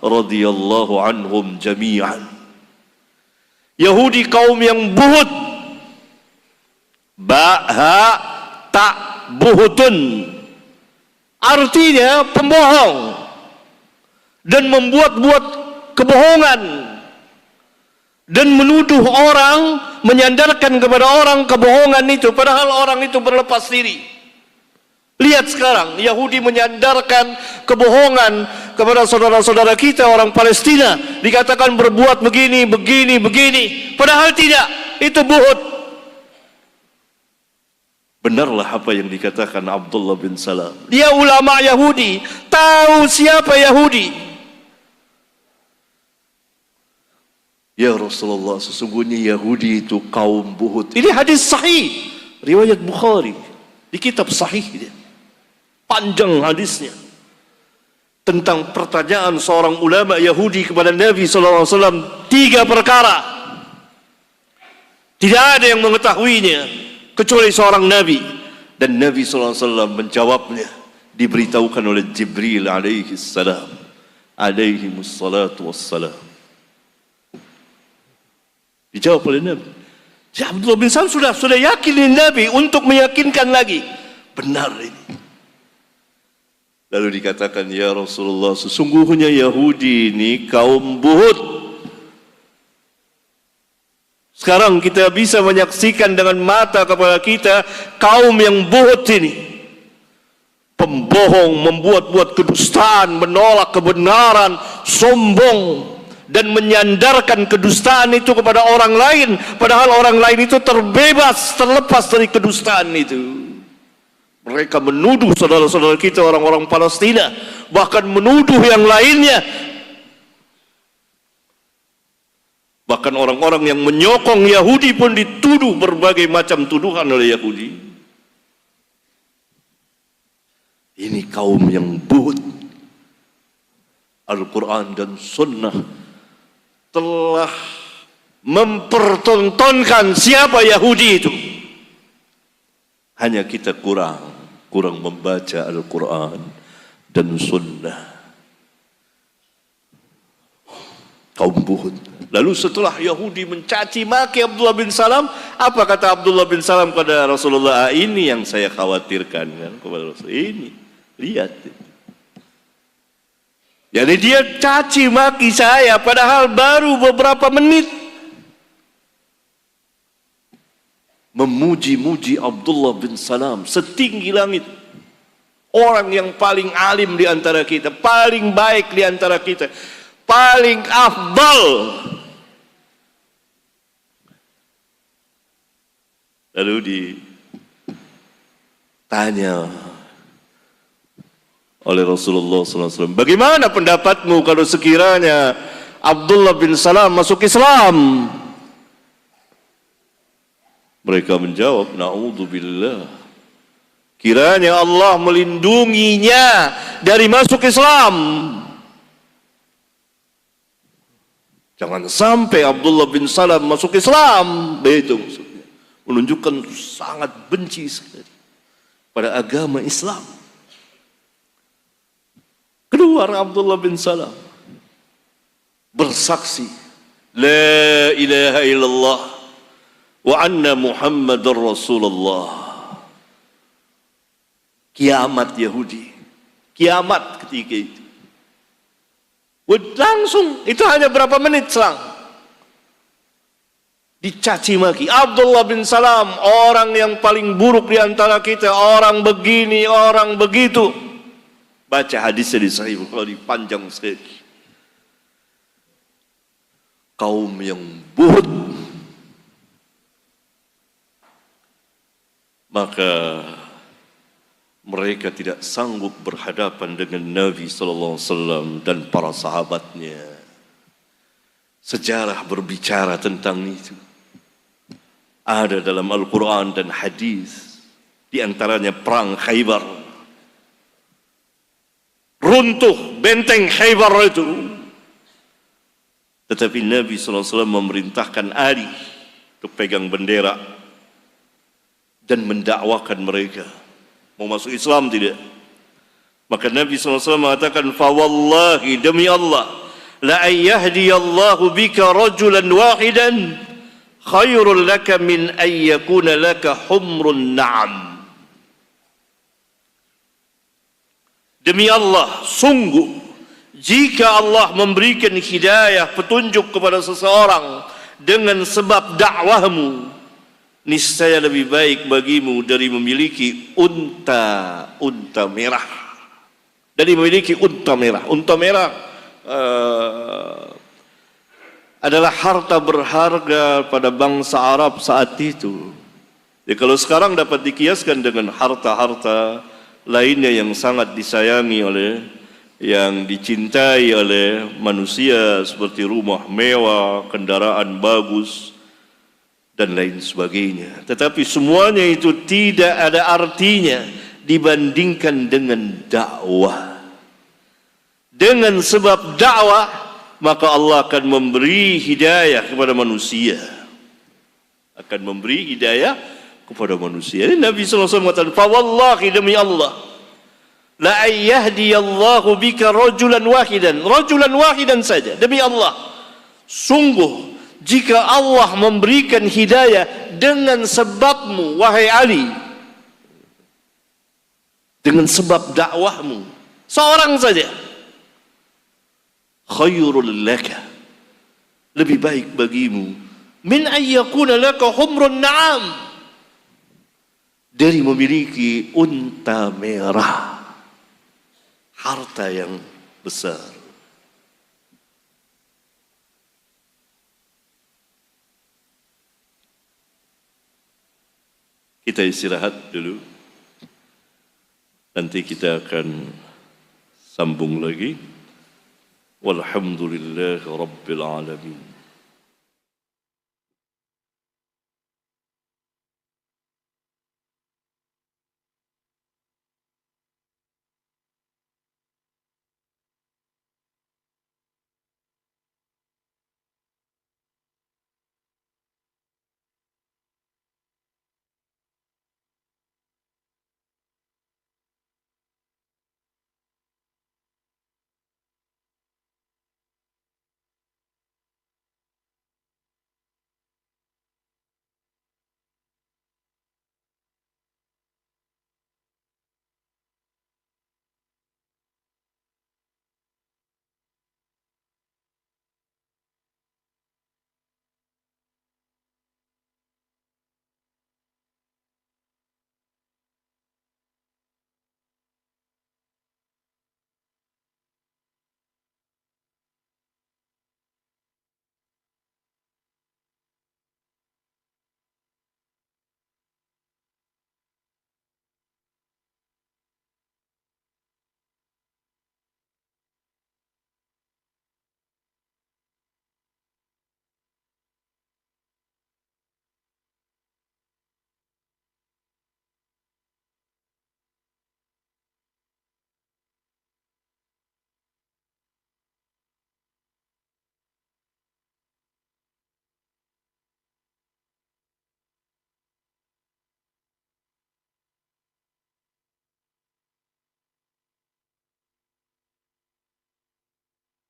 radhiyallahu anhum jami'an. Yahudi kaum yang buhut, ba-ha tak buhutun, artinya pembohong dan membuat-buat kebohongan dan menuduh orang, menyandarkan kepada orang kebohongan itu, padahal orang itu berlepas diri. Lihat sekarang, Yahudi menyandarkan kebohongan kepada saudara-saudara kita orang Palestina, dikatakan berbuat begini, begini, begini, padahal tidak, itu buhut. Benarlah apa yang dikatakan Abdullah bin Salam. Dia ulama Yahudi, tahu siapa Yahudi. Ya Rasulullah, sesungguhnya Yahudi itu kaum buhut. Ini hadis sahih, riwayat Bukhari, di kitab sahih dia. Panjang hadisnya tentang pertanyaan seorang ulama Yahudi kepada Nabi SAW. 3 perkara tidak ada yang mengetahuinya kecuali seorang Nabi, dan Nabi SAW menjawabnya, diberitahukan oleh Jibril alaihi salam, alaihi wassalatu wassalam. Dijawab oleh Nabi. Abdullah bin Salam sudah yakin Nabi untuk meyakinkan lagi, benar ini. Lalu dikatakan, ya Rasulullah, sesungguhnya Yahudi ini kaum buhut. Sekarang kita bisa menyaksikan dengan mata kepala kita kaum yang buhut ini, pembohong, membuat-buat kedustaan, menolak kebenaran, sombong, dan menyandarkan kedustaan itu kepada orang lain, padahal orang lain itu terbebas, terlepas dari kedustaan itu. Mereka menuduh saudara-saudara kita orang-orang Palestina, bahkan menuduh yang lainnya. Bahkan orang-orang yang menyokong Yahudi pun dituduh berbagai macam tuduhan oleh Yahudi. Ini kaum yang buhut. Al-Quran dan Sunnah telah mempertontonkan siapa Yahudi itu. Hanya kita kurang membaca Al-Quran dan Sunnah. Kaum buhut. Lalu setelah Yahudi mencaci maki Abdullah bin Salam, apa kata Abdullah bin Salam pada Rasulullah? Ini yang saya khawatirkan kan kepada Rasul. Ini, lihat. Jadi dia caci maki saya padahal baru beberapa menit memuji-muji Abdullah bin Salam setinggi langit. Orang yang paling alim di antara kita, paling baik di antara kita, paling afdal. Lalu ditanya oleh Rasulullah SAW, bagaimana pendapatmu kalau sekiranya Abdullah bin Salam masuk Islam? Mereka menjawab, na'udzubillah, kiranya Allah melindunginya dari masuk Islam. Jangan sampai Abdullah bin Salam masuk Islam. Itu maksudnya, menunjukkan sangat benci sekali pada agama Islam. Keluar Abdullah bin Salam bersaksi, la ilaha illallah wa anna Muhammadar Rasulullah. Kiamat Yahudi, kiamat ketika itu. Langsung, itu hanya berapa menit selang. Dicaci maki. Abdullah bin Salam, orang yang paling buruk di antara kita, orang begini, orang begitu. Baca hadisnya di Sahih Bukhari, panjang sekali. Kaum yang buhut, maka mereka tidak sanggup berhadapan dengan Nabi SAW dan para sahabatnya. Sejarah berbicara tentang itu. Ada dalam Al-Quran dan hadis. Di antaranya perang Khaybar. Runtuh benteng Khaybar itu. Tetapi Nabi SAW memerintahkan Ali untuk pegang bendera dan mendakwakan mereka. Mau masuk Islam tidak? Maka Nabi SAW mengatakan, fawallahi, demi Allah, la an yahdiyallahu bika rajulan wahidan khairul laka min an yakuna laka humrun na'am. Demi Allah, sungguh jika Allah memberikan hidayah, petunjuk kepada seseorang dengan sebab dakwahmu, niscaya lebih baik bagimu dari memiliki unta merah. Dari memiliki unta merah. Unta merah adalah harta berharga pada bangsa Arab saat itu. Ya, kalau sekarang dapat dikiaskan dengan harta-harta lainnya yang sangat disayangi oleh, yang dicintai oleh manusia, seperti rumah mewah, kendaraan bagus, dan lain sebagainya. Tetapi semuanya itu tidak ada artinya dibandingkan dengan dakwah. Dengan sebab dakwah, maka Allah akan memberi hidayah kepada manusia. Akan memberi hidayah kepada manusia. Ini Nabi SAW mengatakan, fa wallahi, demi Allah, la yahdiyallahu bika rajulan wahidan saja, demi Allah, sungguh jika Allah memberikan hidayah dengan sebabmu, wahai Ali, dengan sebab dakwahmu, seorang saja, khairul laka, lebih baik bagimu, min ayyakuna laka humrun na'am, dari memiliki unta merah, harta yang besar. Kita istirahat dulu, nanti kita akan sambung lagi. Walhamdulillahi Rabbil Alamin.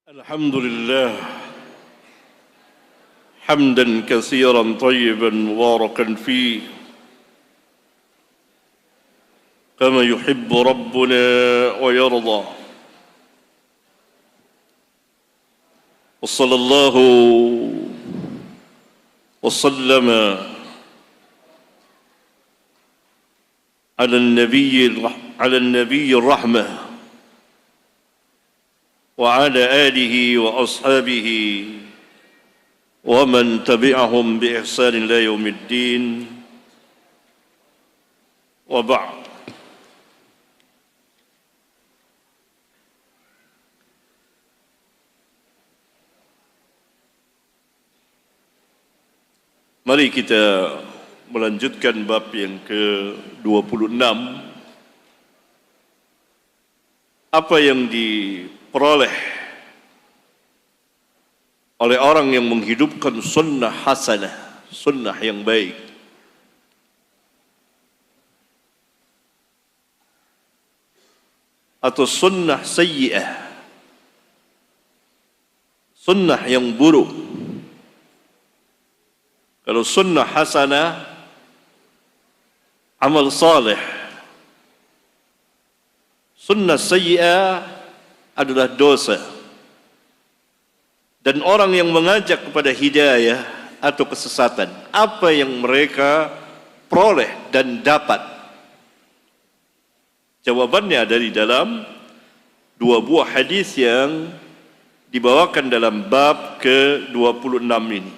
Alhamdulillah, hamdan katsiran tayyiban mubarakan fih, kama yuhibbu rabbuna wa yarda. Wa sallallahu wa sallama ala an-nabiyyi rahmah wa ala alihi wa ashabihi wa man tabi'ahum bi ihsanin ila yaumiddin, wa ba'd. Mari kita melanjutkan bab yang ke-26. Apa yang diperoleh oleh orang yang menghidupkan sunnah hasanah, sunnah yang baik, atau sunnah sayyi'ah, sunnah yang buruk. Kalau sunnah hasanah, amal saleh. Sunnah sayyi'ah adalah dosa. Dan orang yang mengajak kepada hidayah atau kesesatan, apa yang mereka peroleh dan dapat? Jawabannya ada di dalam dua buah hadis yang dibawakan dalam bab ke-26 ini.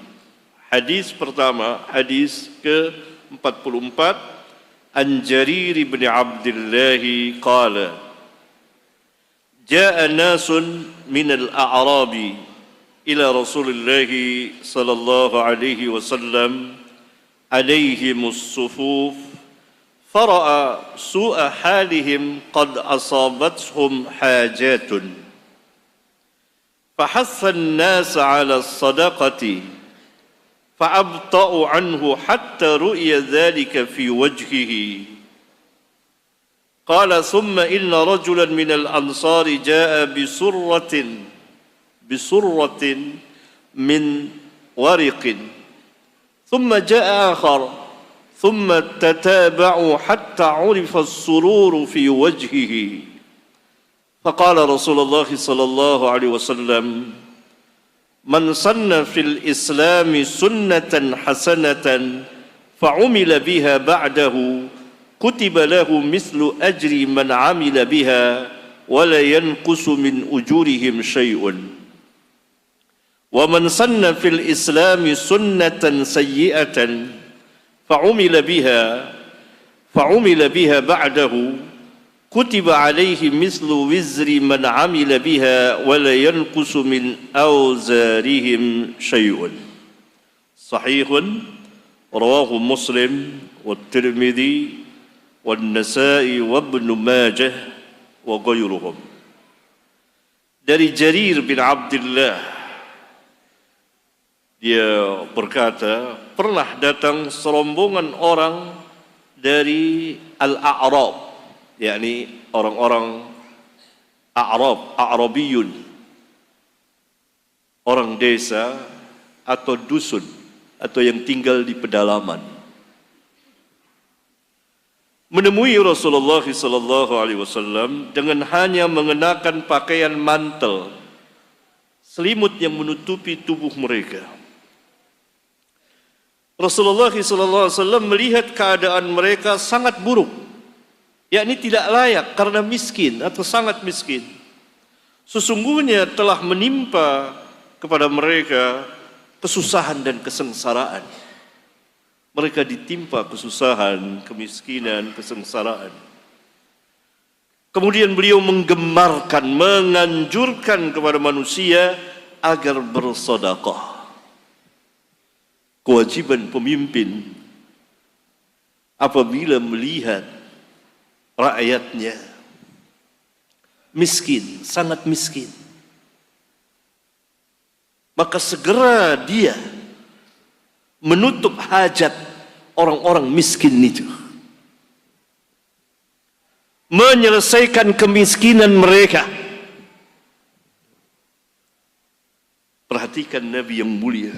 Hadis pertama, hadis ke-44, An Jarir bin Abdullah qala, Ja'a nasun min al-a'rabi ila Rasulullah sallallahu alaihi wasallam alaihimus sufuf fara'a su'a halihim qad asabathum hajatun fahassa an-nas 'ala as-sadaqati fa'abta'u 'anhu hatta ru'ya dhalika fi wajhihi qala thumma inna rajulan min al-ansari ja'a بسرة من ورق ثم جاء آخر ثم تتابعوا حتى عرف السرور في وجهه فقال رسول الله صلى الله عليه وسلم من سن في الإسلام سنة حسنة فعمل بها بعده كتب له مثل أجر من عمل بها ولا ينقص من أجورهم شيء ومن سن في الإسلام سنة سيئة فعمل بها بعده كتب عليه مثل وزر من عمل بها ولا ينقص من أوزارهم شيء صحيح رواه مسلم والترمذي والنسائي وابن ماجه وغيرهم. Dari Jarir bin Abdullah, dia berkata, pernah datang serombongan orang dari Al-A'rab, yakni orang-orang A'rabiyun, orang desa atau dusun, atau yang tinggal di pedalaman, menemui Rasulullah SAW dengan hanya mengenakan pakaian mantel, selimut yang menutupi tubuh mereka. Rasulullah SAW melihat keadaan mereka sangat buruk, yakni tidak layak karena miskin atau sangat miskin. Sesungguhnya telah menimpa kepada mereka kesusahan dan kesengsaraan. Mereka ditimpa kesusahan, kemiskinan, kesengsaraan. Kemudian beliau menggemarkan, menganjurkan kepada manusia agar bersedekah. Kewajiban pemimpin apabila melihat rakyatnya miskin, sangat miskin, maka segera dia menutup hajat orang-orang miskin itu, menyelesaikan kemiskinan mereka. Perhatikan Nabi yang mulia,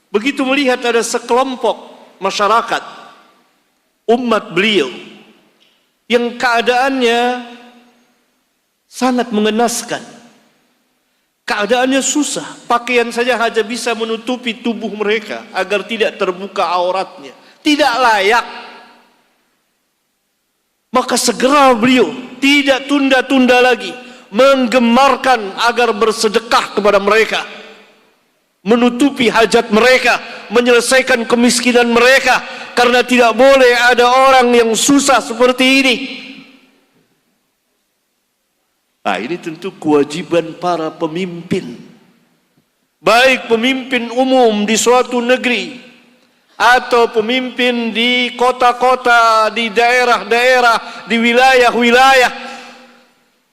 begitu melihat ada sekelompok masyarakat umat beliau yang keadaannya sangat mengenaskan, keadaannya susah, pakaian saja hanya bisa menutupi tubuh mereka agar tidak terbuka auratnya, tidak layak. Maka segera beliau tidak tunda-tunda lagi, menggemarkan agar bersedekah kepada mereka, menutupi hajat mereka, menyelesaikan kemiskinan mereka, karena tidak boleh ada orang yang susah seperti ini. Nah, ini tentu kewajiban para pemimpin, baik pemimpin umum di suatu negeri atau pemimpin di kota-kota, di daerah-daerah, di wilayah-wilayah.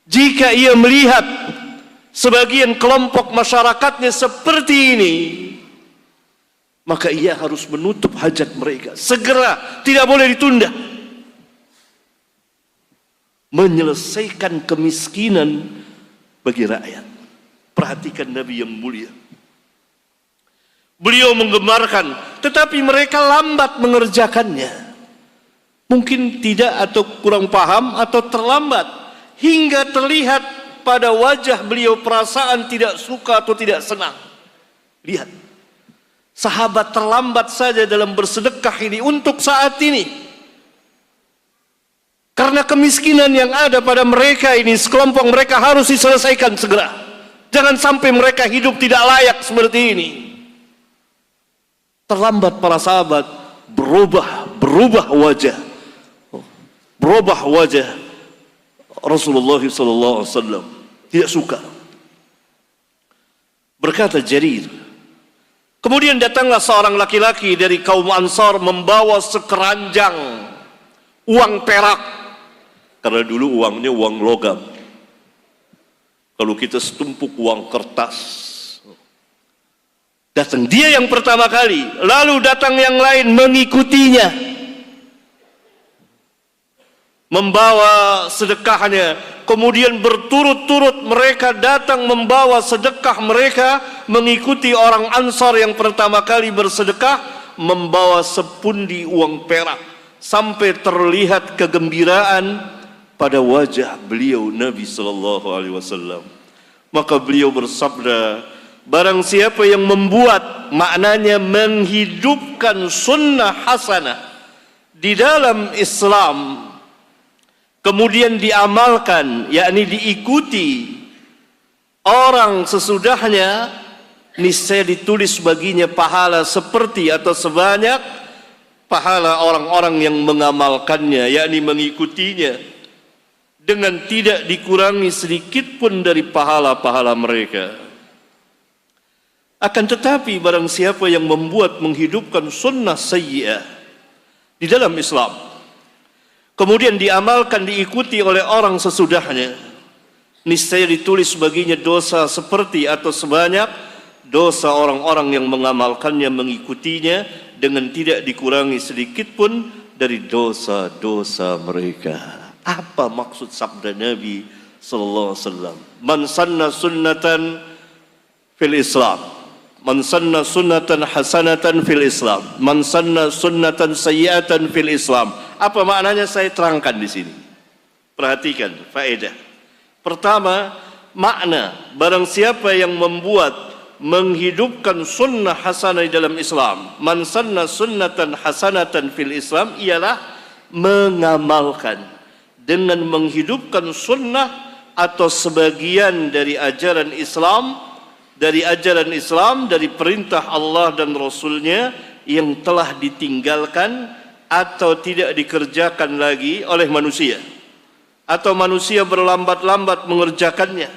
Jika ia melihat sebagian kelompok masyarakatnya seperti ini, maka ia harus menutup hajat mereka segera, tidak boleh ditunda. Menyelesaikan kemiskinan bagi rakyat. Perhatikan Nabi yang mulia. Beliau menggemarkan, tetapi mereka lambat mengerjakannya. Mungkin tidak atau kurang paham atau terlambat, hingga terlihat pada wajah beliau perasaan tidak suka atau tidak senang. Lihat, sahabat terlambat saja dalam bersedekah ini untuk saat ini. Karena kemiskinan yang ada pada mereka ini, sekelompok mereka harus diselesaikan segera. Jangan sampai mereka hidup tidak layak seperti ini. Terlambat para sahabat berubah wajah. Berubah wajah Rasulullah SAW. Tidak suka. Berkata Jarir, kemudian datanglah seorang laki-laki dari kaum Ansar membawa sekeranjang uang perak. Karena dulu uangnya uang logam. Kalau kita setumpuk uang kertas. Datang dia yang pertama kali, lalu datang yang lain mengikutinya, membawa sedekahnya. Kemudian berturut-turut mereka datang membawa sedekah mereka, mengikuti orang Ansar yang pertama kali bersedekah, membawa sepundi uang perak, sampai terlihat kegembiraan pada wajah beliau Nabi sallallahu alaihi wasallam. Maka beliau bersabda, barang siapa yang membuat, maknanya menghidupkan sunnah hasanah di dalam Islam, kemudian diamalkan, yakni diikuti orang sesudahnya, niscaya ditulis baginya pahala seperti atau sebanyak pahala orang-orang yang mengamalkannya, yakni mengikutinya, dengan tidak dikurangi sedikit pun dari pahala-pahala mereka. Akan tetapi barang siapa yang membuat menghidupkan sunnah sayyi'ah di dalam Islam, kemudian diamalkan, diikuti oleh orang sesudahnya, niscaya ditulis baginya dosa seperti atau sebanyak dosa orang-orang yang mengamalkannya, mengikutinya, dengan tidak dikurangi sedikit pun dari dosa-dosa mereka. Apa maksud sabda Nabi sallallahu alaihi wasallam? Man sanna sunnatan fil Islam, man sanna sunnatan hasanatan fil Islam, man sanna sunnatan sayyi'atan fil Islam. Apa maknanya saya terangkan di sini. Perhatikan faedah. Pertama, makna barang siapa yang membuat menghidupkan sunnah hasanah di dalam Islam, man sanna sunnatan hasanatan fil Islam, ialah mengamalkan dengan menghidupkan sunnah atau sebagian dari ajaran Islam, dari perintah Allah dan Rasulnya yang telah ditinggalkan atau tidak dikerjakan lagi oleh manusia, atau manusia berlambat-lambat mengerjakannya,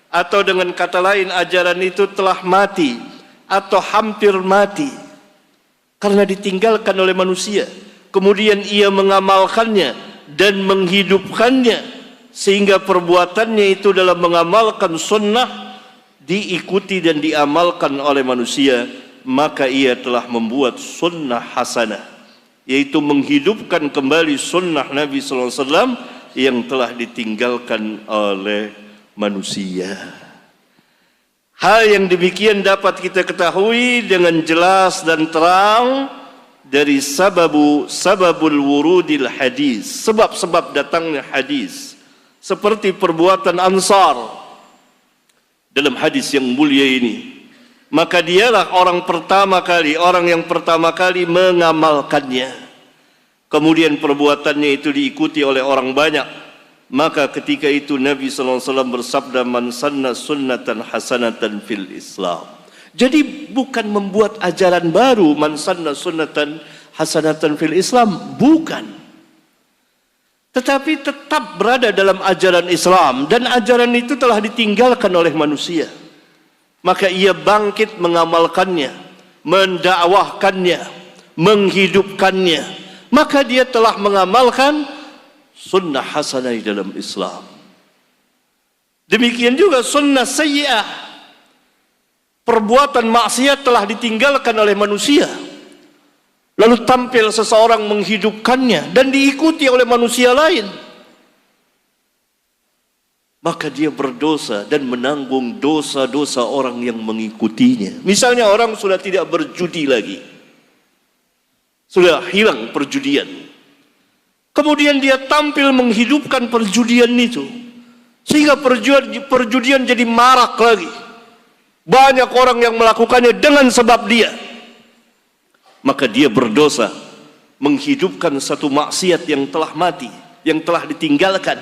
atau dengan kata lain ajaran itu telah mati atau hampir mati karena ditinggalkan oleh manusia, kemudian ia mengamalkannya dan menghidupkannya, sehingga perbuatannya itu dalam mengamalkan sunnah diikuti dan diamalkan oleh manusia, maka ia telah membuat sunnah hasanah, yaitu menghidupkan kembali sunnah Nabi SAW yang telah ditinggalkan oleh manusia. Hal yang demikian dapat kita ketahui dengan jelas dan terang dari sababul wurudil hadis, sebab-sebab datangnya hadis, seperti perbuatan Ansar dalam hadis yang mulia ini. Maka dialah orang yang pertama kali mengamalkannya, kemudian perbuatannya itu diikuti oleh orang banyak. Maka ketika itu Nabi SAW bersabda, man sanna sunnatan hasanatan fil Islam. Jadi bukan membuat ajaran baru, man sanna sunnatan hasanatan fil Islam, bukan. Tetapi tetap berada dalam ajaran Islam, dan ajaran itu telah ditinggalkan oleh manusia. Maka ia bangkit mengamalkannya, mendakwahkannya, menghidupkannya. Maka dia telah mengamalkan sunnah hasanah di dalam Islam. Demikian juga sunnah sayyi'ah, perbuatan maksiat telah ditinggalkan oleh manusia, lalu tampil seseorang menghidupkannya dan diikuti oleh manusia lain. maka dia berdosa dan menanggung dosa-dosa orang yang mengikutinya. Misalnya orang sudah tidak berjudi lagi, sudah hilang perjudian, kemudian dia tampil menghidupkan perjudian itu, sehingga perjudian jadi marak lagi. Banyak orang yang melakukannya dengan sebab dia. Maka dia berdosa menghidupkan satu maksiat yang telah mati, yang telah ditinggalkan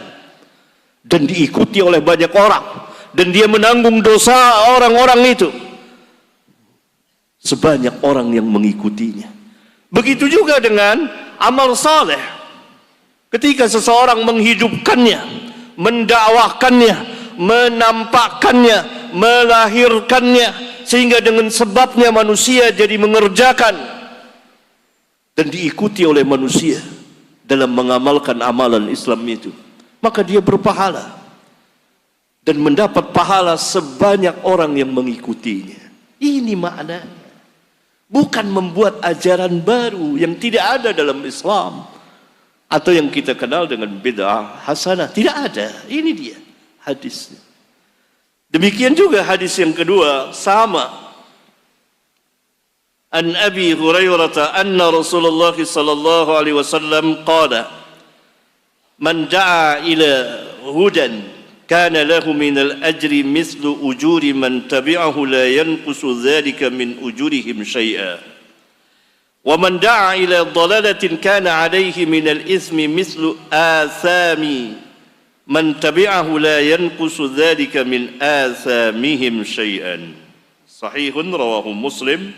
dan diikuti oleh banyak orang, dan dia menanggung dosa orang-orang itu sebanyak orang yang mengikutinya. Begitu juga dengan amal saleh. Ketika seseorang menghidupkannya, mendakwahkannya, menampakkannya, melahirkannya, sehingga dengan sebabnya manusia jadi mengerjakan dan diikuti oleh manusia dalam mengamalkan amalan Islam itu, maka dia berpahala dan mendapat pahala sebanyak orang yang mengikutinya. Ini maknanya, bukan membuat ajaran baru yang tidak ada dalam Islam atau yang kita kenal dengan bid'ah hasanah. Tidak ada. Ini dia hadisnya. Demikian juga hadis yang kedua, sama. An Abi Hurairah anna Rasulullah sallallahu alaihi wasallam qala man da'a ila hudan kana lahu min al-ajri mithlu ujuri man tabi'ahu la yanqusu dhalika min ujurihim shay'a wa man da'a ila dalalatin kana alayhi min al-ithmi mithlu athami man tabi'ahu la yanqusu dhalika min athamihim shay'an. Sahihun rawahu Muslim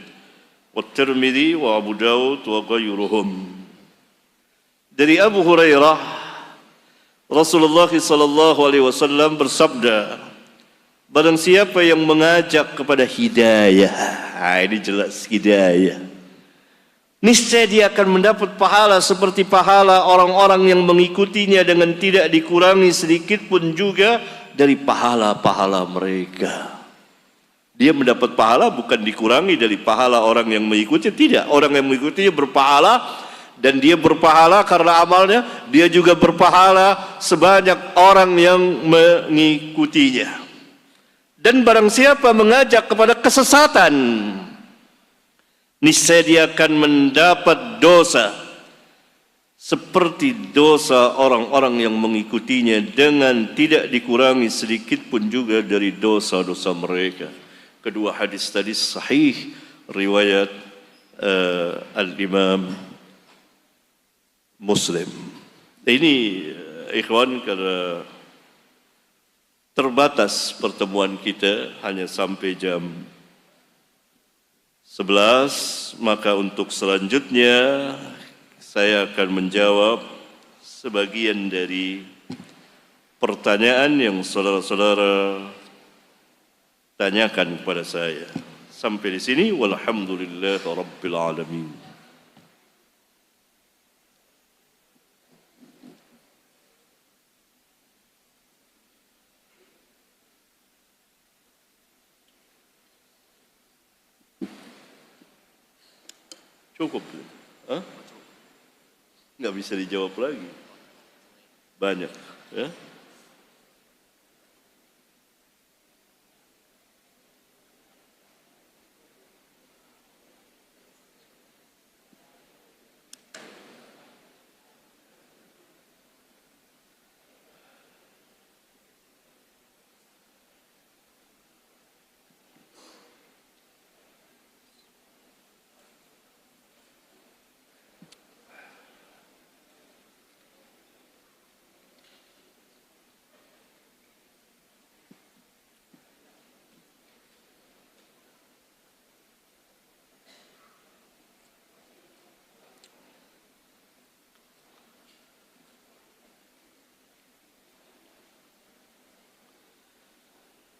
wa Tirmidzi wa Abu Dawud wa ghairuhum. Dari Abu Hurairah, Rasulullah sallallahu alaihi wasallam bersabda, barang siapa yang mengajak kepada hidayah, ini jelas hidayah, niscaya dia akan mendapat pahala seperti pahala orang-orang yang mengikutinya dengan tidak dikurangi sedikit pun juga dari pahala-pahala mereka. Dia mendapat pahala bukan dikurangi dari pahala orang yang mengikuti, tidak. Orang yang mengikutinya berpahala, dan dia berpahala karena amalnya, dia juga berpahala sebanyak orang yang mengikutinya. Dan barang siapa mengajak kepada kesesatan, niscaya dia akan mendapat dosa seperti dosa orang-orang yang mengikutinya dengan tidak dikurangi sedikit pun juga dari dosa-dosa mereka. Kedua hadis tadi sahih, riwayat Al-Imam Muslim. Ini ikhwan, karena terbatas pertemuan kita hanya sampai jam 11, maka untuk selanjutnya saya akan menjawab sebagian dari pertanyaan yang saudara-saudara tanyakan kepada saya. Sampai di sini, walhamdulillah rabbil alamin. Cukup? Hah? Nggak bisa dijawab lagi. Banyak, ya?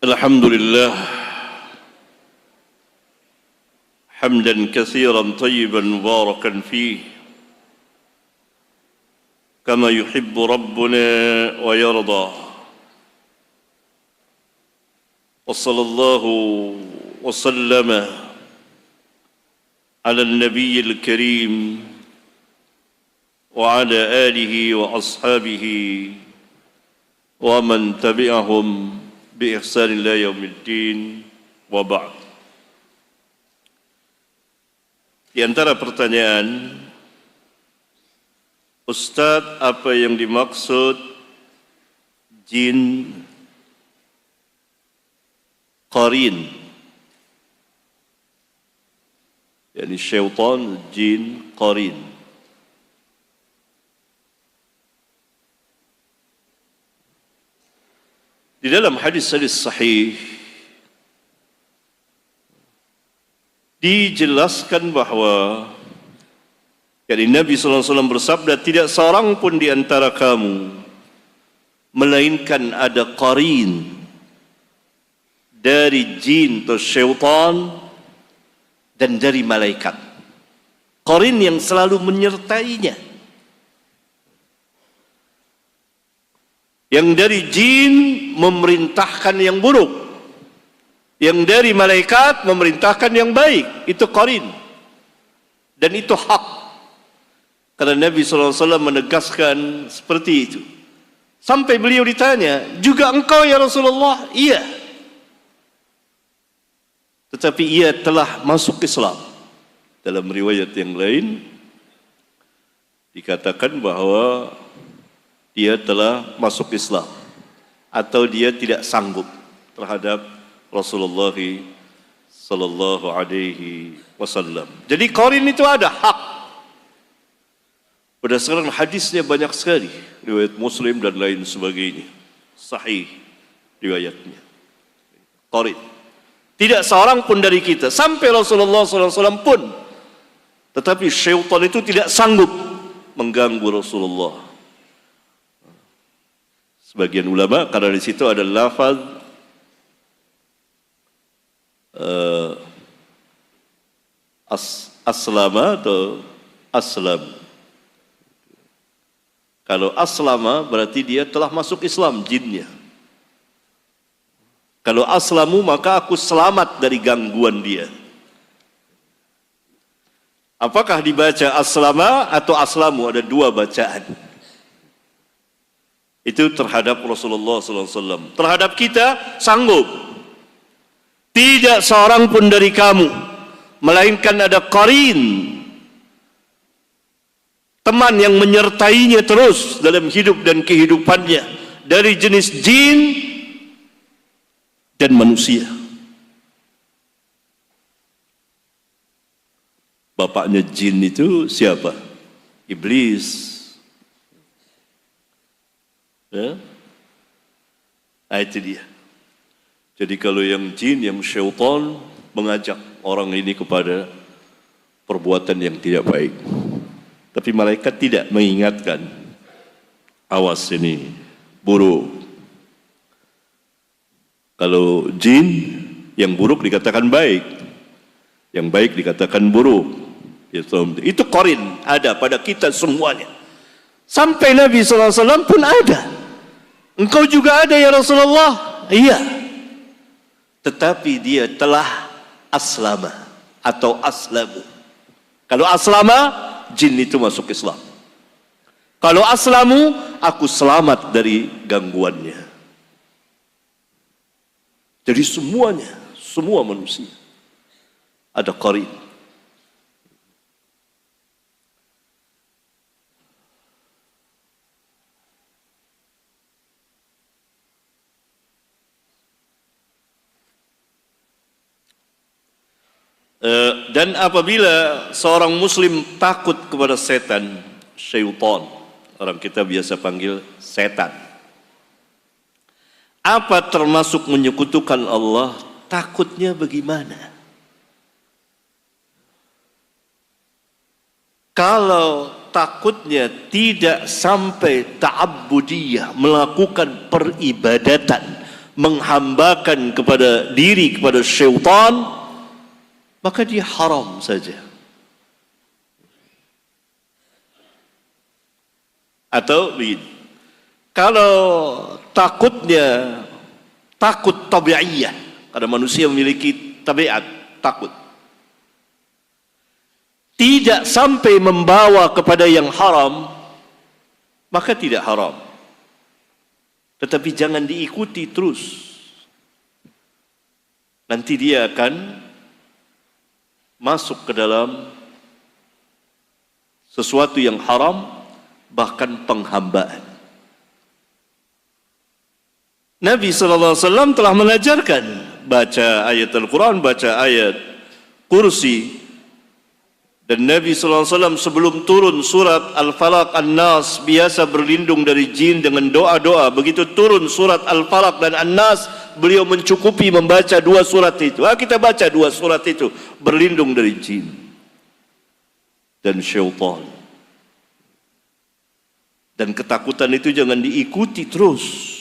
الحمد لله حمدا كثيرا طيبا مباركا فيه كما يحب ربنا ويرضى، وصلى الله وسلم على النبي الكريم وعلى آله وأصحابه wa man tabi'ahum bi ihsan ila yaumiddin wa ba'd. Di antara pertanyaan, Ustaz, apa yang dimaksud jin qarin? Yani syaitan jin qarin. Di dalam hadis-hadis sahih dijelaskan bahwa Nabi SAW bersabda, tidak seorang pun di antara kamu melainkan ada qarin dari jin atau syaitan dan dari malaikat. Qarin yang selalu menyertainya. Yang dari jin memerintahkan yang buruk, yang dari malaikat memerintahkan yang baik. Itu qarin, dan itu hak. Karena Nabi SAW menegaskan seperti itu. Sampai beliau ditanya, juga engkau ya Rasulullah? Iya. Tetapi ia telah masuk Islam. Dalam riwayat yang lain dikatakan bahwa dia telah masuk Islam, atau dia tidak sanggup terhadap Rasulullah sallallahu alaihi wasallam. Jadi qarin itu ada hak. Berdasarkan hadisnya banyak sekali, riwayat Muslim dan lain sebagainya, sahih riwayatnya. Qarin. Tidak seorang pun dari kita, sampai Rasulullah SAW pun, tetapi syaitan itu tidak sanggup mengganggu Rasulullah. Sebagian ulama, karena di situ ada lafaz aslama atau aslam. Kalau aslama berarti dia telah masuk Islam, jinnya. Kalau aslamu maka aku selamat dari gangguan dia. Apakah dibaca aslama atau aslamu? Ada dua bacaan. Itu terhadap Rasulullah SAW. Terhadap kita sanggup. Tidak seorang pun dari kamu melainkan ada qarin, teman yang menyertainya terus dalam hidup dan kehidupannya, dari jenis jin dan manusia. Bapaknya jin itu siapa? Iblis. Ya? Nah, itu dia. Jadi kalau yang jin, yang syaitan mengajak orang ini kepada perbuatan yang tidak baik. Tapi malaikat tidak mengingatkan, awas ini buruk. Kalau jin, yang buruk dikatakan baik, yang baik dikatakan buruk. Itu qarin, ada pada kita semuanya. Sampai Nabi SAW pun ada. Engkau juga ada ya Rasulullah? Iya. Tetapi dia telah aslama atau aslamu. Kalau aslama, jin itu masuk Islam. Kalau aslamu, aku selamat dari gangguannya. Jadi semuanya, semua manusia ada qarin. Dan apabila seorang muslim takut kepada setan, syaitan, orang kita biasa panggil setan, apa termasuk menyekutukan Allah? Takutnya bagaimana? Kalau takutnya tidak sampai ta'abbudiyah, melakukan peribadatan, menghambakan kepada diri kepada syaitan, maka dia haram saja. Atau begini, kalau takutnya takut tabi'iyah, karena manusia memiliki tabiat takut, tidak sampai membawa kepada yang haram, maka tidak haram. Tetapi jangan diikuti terus. Nanti dia akan masuk ke dalam sesuatu yang haram, bahkan penghambaan. Nabi SAW telah mengajarkan baca ayat Al-Quran, baca ayat kursi. Dan Nabi SAW sebelum turun surat Al-Falaq An-Nas biasa berlindung dari jin dengan doa-doa. Begitu turun surat Al-Falaq dan An-Nas, beliau mencukupi membaca 2 surat itu. Kita baca 2 surat itu, berlindung dari jin dan syaitan. Dan ketakutan itu jangan diikuti terus.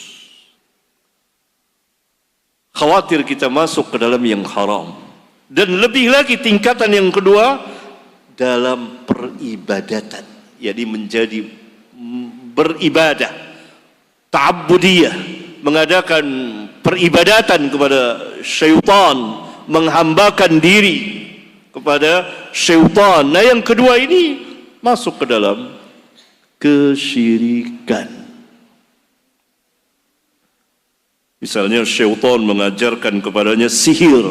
Khawatir kita masuk ke dalam yang haram. Dan lebih lagi tingkatan yang kedua, dalam peribadatan, jadi menjadi beribadah, ta'abbudiyah, mengadakan peribadatan kepada syaitan, menghambakan diri kepada syaitan. Nah, yang kedua ini masuk ke dalam kesyirikan. Misalnya syaitan mengajarkan kepadanya sihir.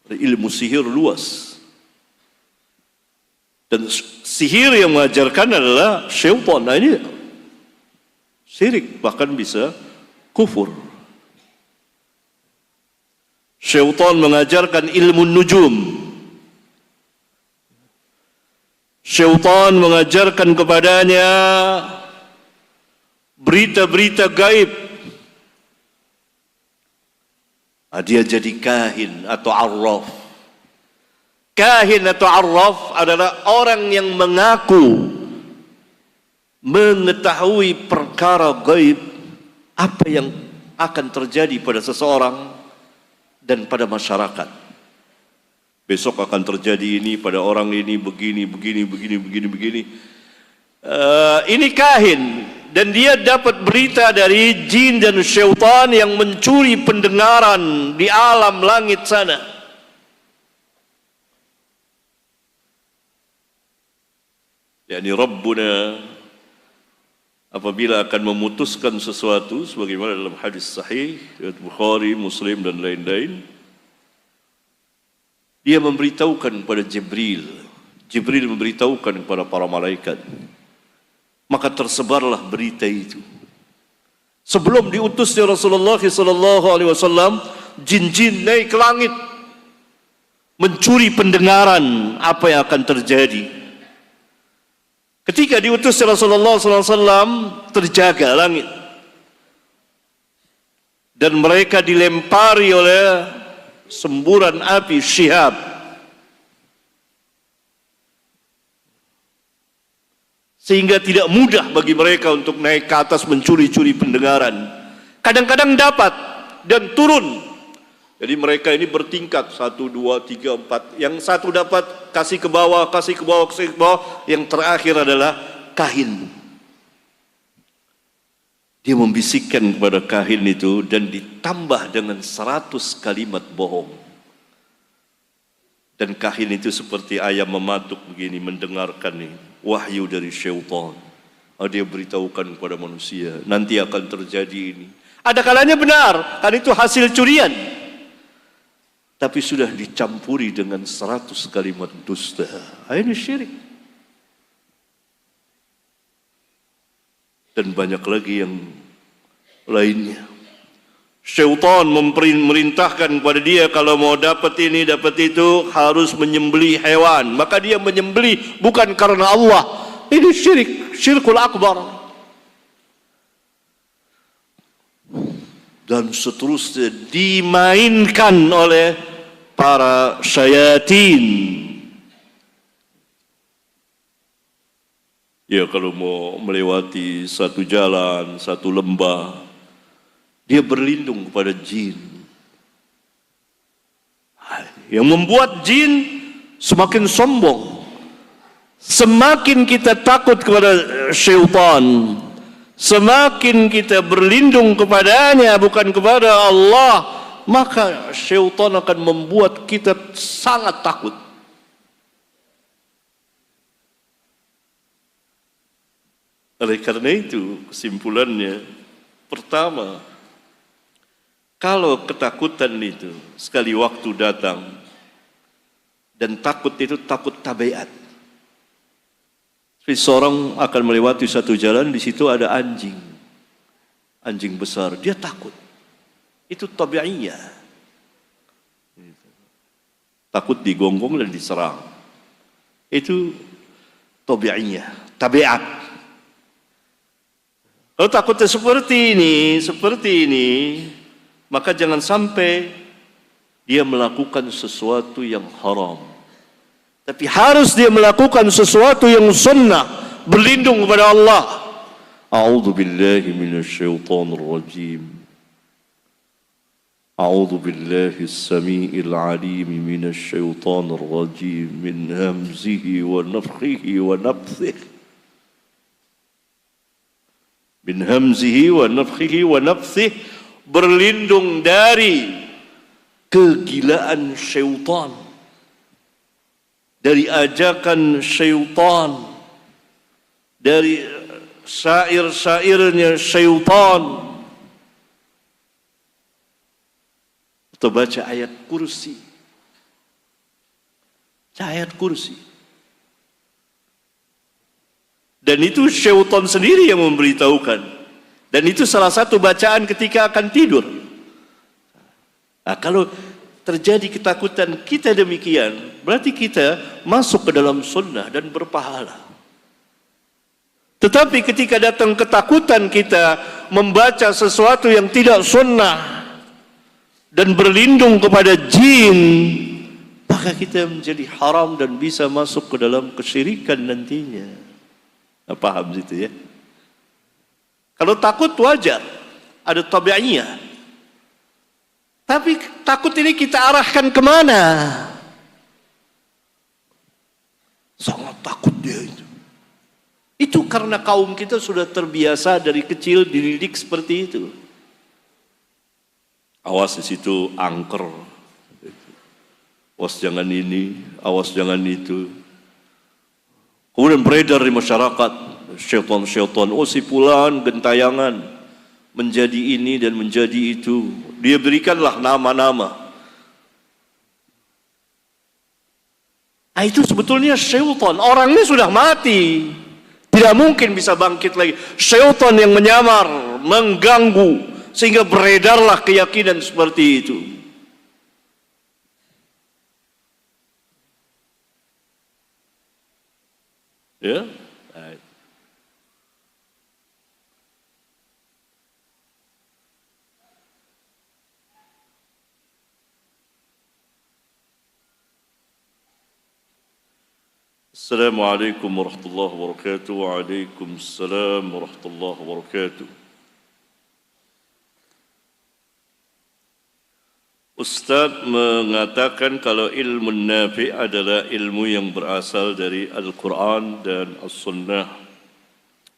Ilmu sihir luas. Dan sihir yang mengajarkan adalah syaitan. Nah, ini syirik, bahkan bisa kufur. Syaitan mengajarkan ilmu nujum. Syaitan mengajarkan kepadanya berita-berita gaib. Dia jadi kahin atau arraf. Kahin atau arraf adalah orang yang mengaku mengetahui perkara gaib, apa yang akan terjadi pada seseorang dan pada masyarakat. Besok akan terjadi ini pada orang ini, begini. Ini kahin, dan dia dapat berita dari jin dan syaitan yang mencuri pendengaran di alam langit sana. Yani Rabbuna apabila akan memutuskan sesuatu, sebagaimana dalam hadis sahih riwayat Bukhari, Muslim dan lain-lain, dia memberitahukan kepada Jibril. Jibril memberitahukan kepada para malaikat. Maka tersebarlah berita itu. Sebelum diutusnya Rasulullah SAW, jin-jin naik ke langit mencuri pendengaran apa yang akan terjadi. Ketika diutus Rasulullah SAW, terjaga langit. Dan mereka dilempari oleh semburan api syihab. Sehingga tidak mudah bagi mereka untuk naik ke atas mencuri-curi pendengaran. Kadang-kadang dapat dan turun. Jadi mereka ini bertingkat, 1, 2, 3, 4. Yang satu dapat, kasih ke bawah. Yang terakhir adalah kahin. Dia membisikkan kepada kahin itu dan ditambah dengan 100 kalimat bohong. Dan kahin itu seperti ayam mematuk begini, mendengarkan nih, wahyu dari syaitan. Dia beritahukan kepada manusia, nanti akan terjadi ini. Ada kalanya benar, kan itu hasil curian. Tapi sudah dicampuri dengan 100 kalimat dusta. Ini syirik. Dan banyak lagi yang lainnya. Syaitan memerintahkan kepada dia kalau mau dapat ini, dapat itu, harus menyembelih hewan. Maka dia menyembelih bukan karena Allah. Ini syirik, syirkul akbar. Dan seterusnya dimainkan oleh para syayatin. Ya, kalau mau melewati satu jalan, satu lembah, dia berlindung kepada jin. Yang membuat jin semakin sombong. Semakin kita takut kepada syaitan, semakin kita berlindung kepadanya bukan kepada Allah, maka syaitan akan membuat kita sangat takut. Oleh karena itu, kesimpulannya, pertama, kalau ketakutan itu sekali waktu datang, dan takut itu takut tabiat. Seorang akan melewati satu jalan, di situ ada anjing. Anjing besar, dia takut. Itu tabi'iyah. Takut digonggong dan diserang. Itu tabi'iyah, tabiat. Kalau takutnya seperti ini, maka jangan sampai dia melakukan sesuatu yang haram. Tapi harus dia melakukan sesuatu yang sunnah, berlindung kepada Allah. A'udzu billahi minasyaitonir rajim. A'udzu billahi as-sami'il 'alim minasyaitonir rajim min hamzihi wa nafthihi wa nafthihi. Min hamzihi wa nafthihi wa nafthihi, berlindung dari kegilaan syaitan, dari ajakan syaitan, dari syair-syairnya syaitan. Atau baca ayat kursi. Ayat kursi. Dan itu syaitan sendiri yang memberitahukan. Dan itu salah satu bacaan ketika akan tidur. Nah, kalau terjadi ketakutan kita demikian, berarti kita masuk ke dalam sunnah dan berpahala. Tetapi ketika datang ketakutan kita membaca sesuatu yang tidak sunnah dan berlindung kepada jin, maka kita menjadi haram dan bisa masuk ke dalam kesyirikan nantinya. Nah, paham situ ya? Kalau takut wajar, ada tabi'iyah. Tapi takut ini kita arahkan kemana? Sangat takut dia itu. Itu karena kaum kita sudah terbiasa dari kecil dididik seperti itu. Awas di situ angker. Awas jangan ini, awas jangan itu. Kemudian beredar di masyarakat syaitan-syaitan, oh si fulan gentayangan menjadi ini dan menjadi itu. Dia berikanlah nama-nama. Nah, itu sebetulnya syaitan. Orangnya sudah mati. Tidak mungkin bisa bangkit lagi. Syaitan yang menyamar, mengganggu, sehingga beredarlah keyakinan seperti itu. Ya. Assalamualaikum warahmatullahi wabarakatuh. Waalaikumsalam warahmatullahi wabarakatuh. Ustaz mengatakan kalau ilmu nafi adalah ilmu yang berasal dari Al-Quran dan As-Sunnah.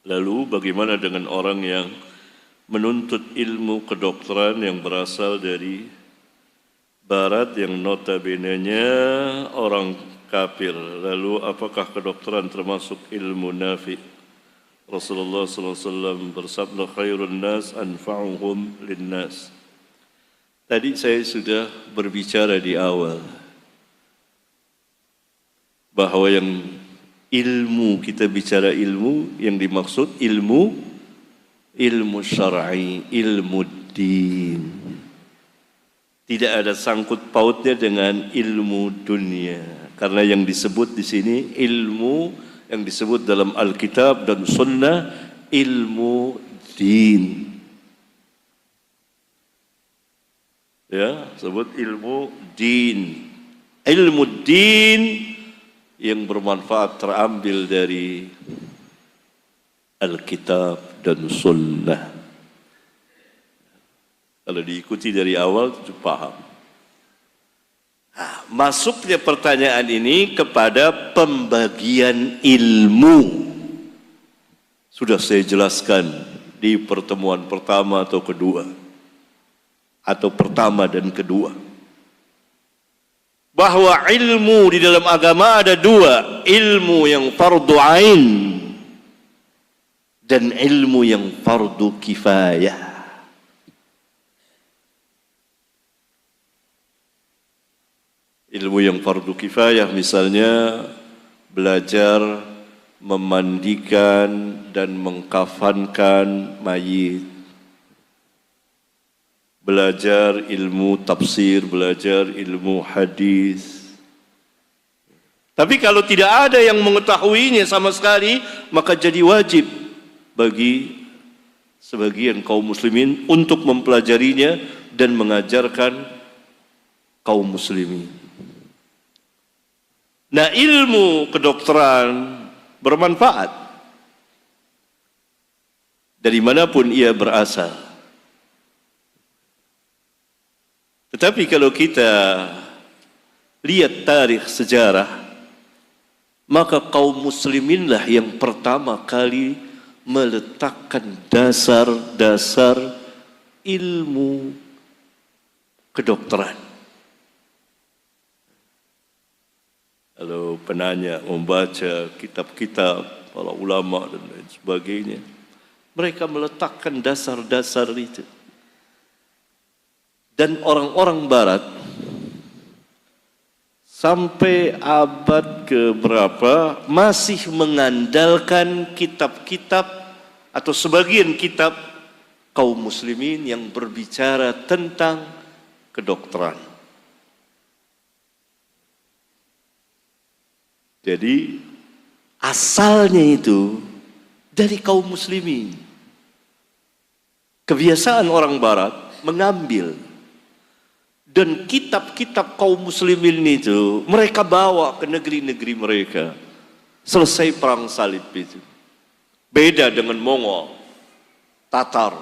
Lalu bagaimana dengan orang yang menuntut ilmu kedokteran yang berasal dari Barat yang notabene-nya orang kafir? Lalu apakah kedokteran termasuk ilmu nafi? Rasulullah SAW bersabda, khairun nas anfa'uhum linnas. Tadi saya sudah berbicara di awal bahwa yang ilmu, kita bicara ilmu, yang dimaksud ilmu syar'i, ilmu din. Tidak ada sangkut pautnya dengan ilmu dunia. Karena yang disebut di sini ilmu yang disebut dalam Alkitab dan Sunnah ilmu din. Ya, sebut ilmu din. Ilmu din yang bermanfaat terambil dari Alkitab dan Sunnah. Kalau diikuti dari awal itu paham. Nah, masuknya pertanyaan ini kepada pembagian ilmu. Sudah saya jelaskan di pertemuan pertama atau kedua. Atau pertama dan kedua. Bahwa ilmu di dalam agama ada dua. Ilmu yang fardu ain dan ilmu yang fardu kifayah. Ilmu yang fardu kifayah misalnya belajar memandikan dan mengkafankan mayit, belajar ilmu tafsir, belajar ilmu hadis. Tapi kalau tidak ada yang mengetahuinya sama sekali, maka jadi wajib bagi sebagian kaum muslimin untuk mempelajarinya dan mengajarkan kaum muslimin. Nah, ilmu kedokteran bermanfaat dari manapun ia berasal. Tetapi kalau kita lihat tarikh sejarah, maka kaum musliminlah yang pertama kali meletakkan dasar-dasar ilmu kedokteran. Kalau penanya membaca kitab-kitab para ulama dan lain sebagainya, mereka meletakkan dasar-dasar itu. Dan orang-orang barat sampai abad ke-berapa masih mengandalkan kitab-kitab atau sebagian kitab kaum muslimin yang berbicara tentang kedokteran. Jadi asalnya itu dari kaum muslimin. Kebiasaan orang barat mengambil, dan kitab-kitab kaum muslimin itu mereka bawa ke negeri-negeri mereka. Selesai perang salib itu. Beda dengan Mongol, Tatar.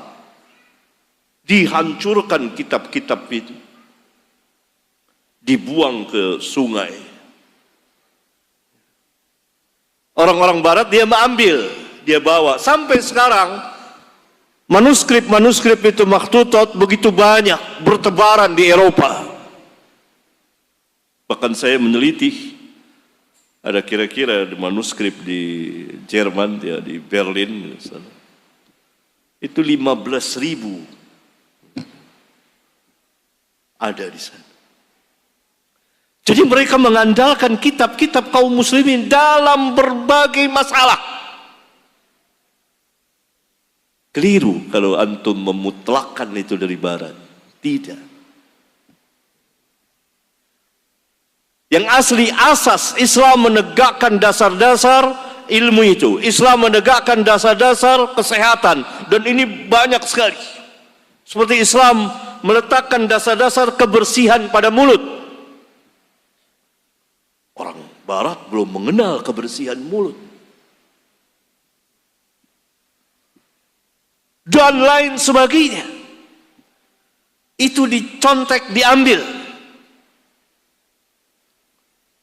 Dihancurkan kitab-kitab itu. Dibuang ke sungai. Orang-orang barat dia mengambil, dia bawa. Sampai sekarang manuskrip-manuskrip itu makhtutat begitu banyak bertebaran di Eropa. Bahkan saya meneliti, ada kira-kira manuskrip di Jerman, ya, di Berlin misalnya. Itu 15.000 ada di sana. Jadi mereka mengandalkan kitab-kitab kaum muslimin dalam berbagai masalah. Keliru kalau antum memutlakkan itu dari barat. Tidak. Yang asli asas Islam menegakkan dasar-dasar ilmu itu. Islam menegakkan dasar-dasar kesehatan. Dan ini banyak sekali. Seperti Islam meletakkan dasar-dasar kebersihan pada mulut. Orang barat belum mengenal kebersihan mulut. Dan lain sebagainya. Itu dicontek, diambil.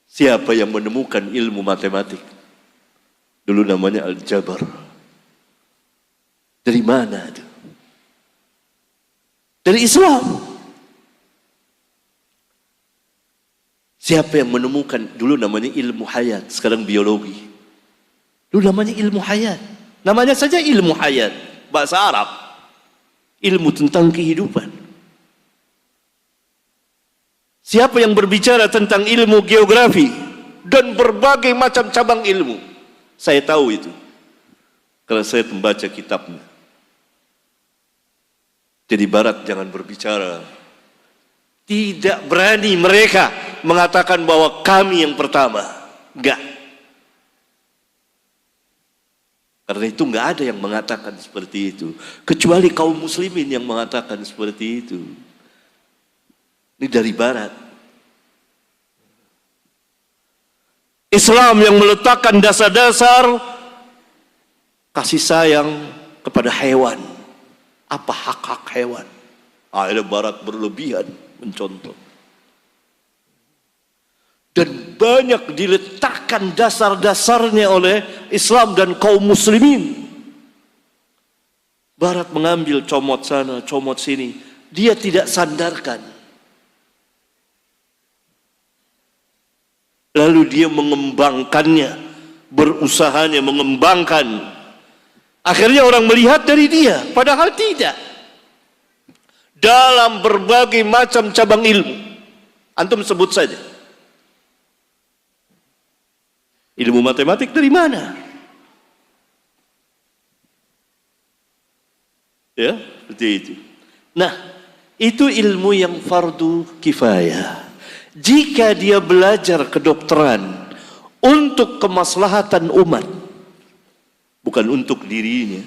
Siapa yang menemukan ilmu matematik? Dulu namanya aljabar. Dari mana itu? Dari Islam. Siapa yang menemukan? Dulu namanya ilmu hayat, sekarang biologi. Dulu namanya ilmu hayat. Namanya saja ilmu hayat, bahasa Arab. Ilmu tentang kehidupan. Siapa yang berbicara tentang ilmu geografi dan berbagai macam cabang ilmu? Saya tahu itu. Kalau saya membaca kitabnya. Jadi barat jangan berbicara. Tidak berani mereka mengatakan bahwa kami yang pertama. Enggak. Karena itu enggak ada yang mengatakan seperti itu. Kecuali kaum muslimin yang mengatakan seperti itu. Ini dari barat. Islam yang meletakkan dasar-dasar kasih sayang kepada hewan. Apa hak-hak hewan? Ada barat berlebihan mencontoh. Dan banyak diletakkan dasar-dasarnya oleh Islam dan kaum muslimin. Barat mengambil comot sana, comot sini. Dia tidak sandarkan. Lalu dia mengembangkannya, berusahanya mengembangkan Akhirnya orang melihat dari dia, padahal tidak. Dalam berbagai macam cabang ilmu, antum sebut saja. Ilmu matematik dari mana? Ya, seperti itu. Nah, itu ilmu yang fardu kifayah. Jika dia belajar kedokteran untuk kemaslahatan umat, bukan untuk dirinya,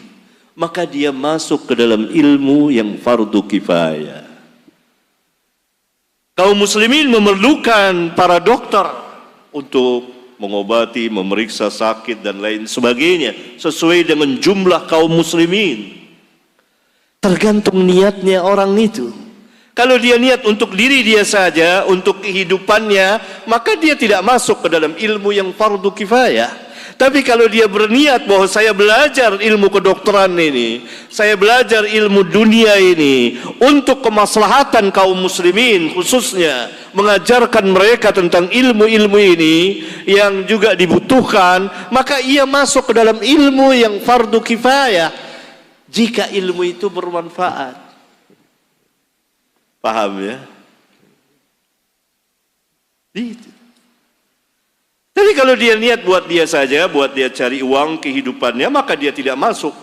maka dia masuk ke dalam ilmu yang fardu kifayah. Kaum muslimin memerlukan para dokter untuk mengobati, memeriksa sakit dan lain sebagainya sesuai dengan jumlah kaum muslimin. Tergantung niatnya orang itu. Kalau dia niat untuk diri dia saja, untuk kehidupannya, maka dia tidak masuk ke dalam ilmu yang fardu kifayah. Tapi kalau dia berniat bahwa saya belajar ilmu kedokteran ini, saya belajar ilmu dunia ini untuk kemaslahatan kaum muslimin, khususnya mengajarkan mereka tentang ilmu-ilmu ini yang juga dibutuhkan, maka ia masuk ke dalam ilmu yang fardu kifayah jika ilmu itu bermanfaat. Paham ya? Itu. Tapi kalau dia niat buat dia saja, buat dia cari uang kehidupannya, maka dia tidak masuk.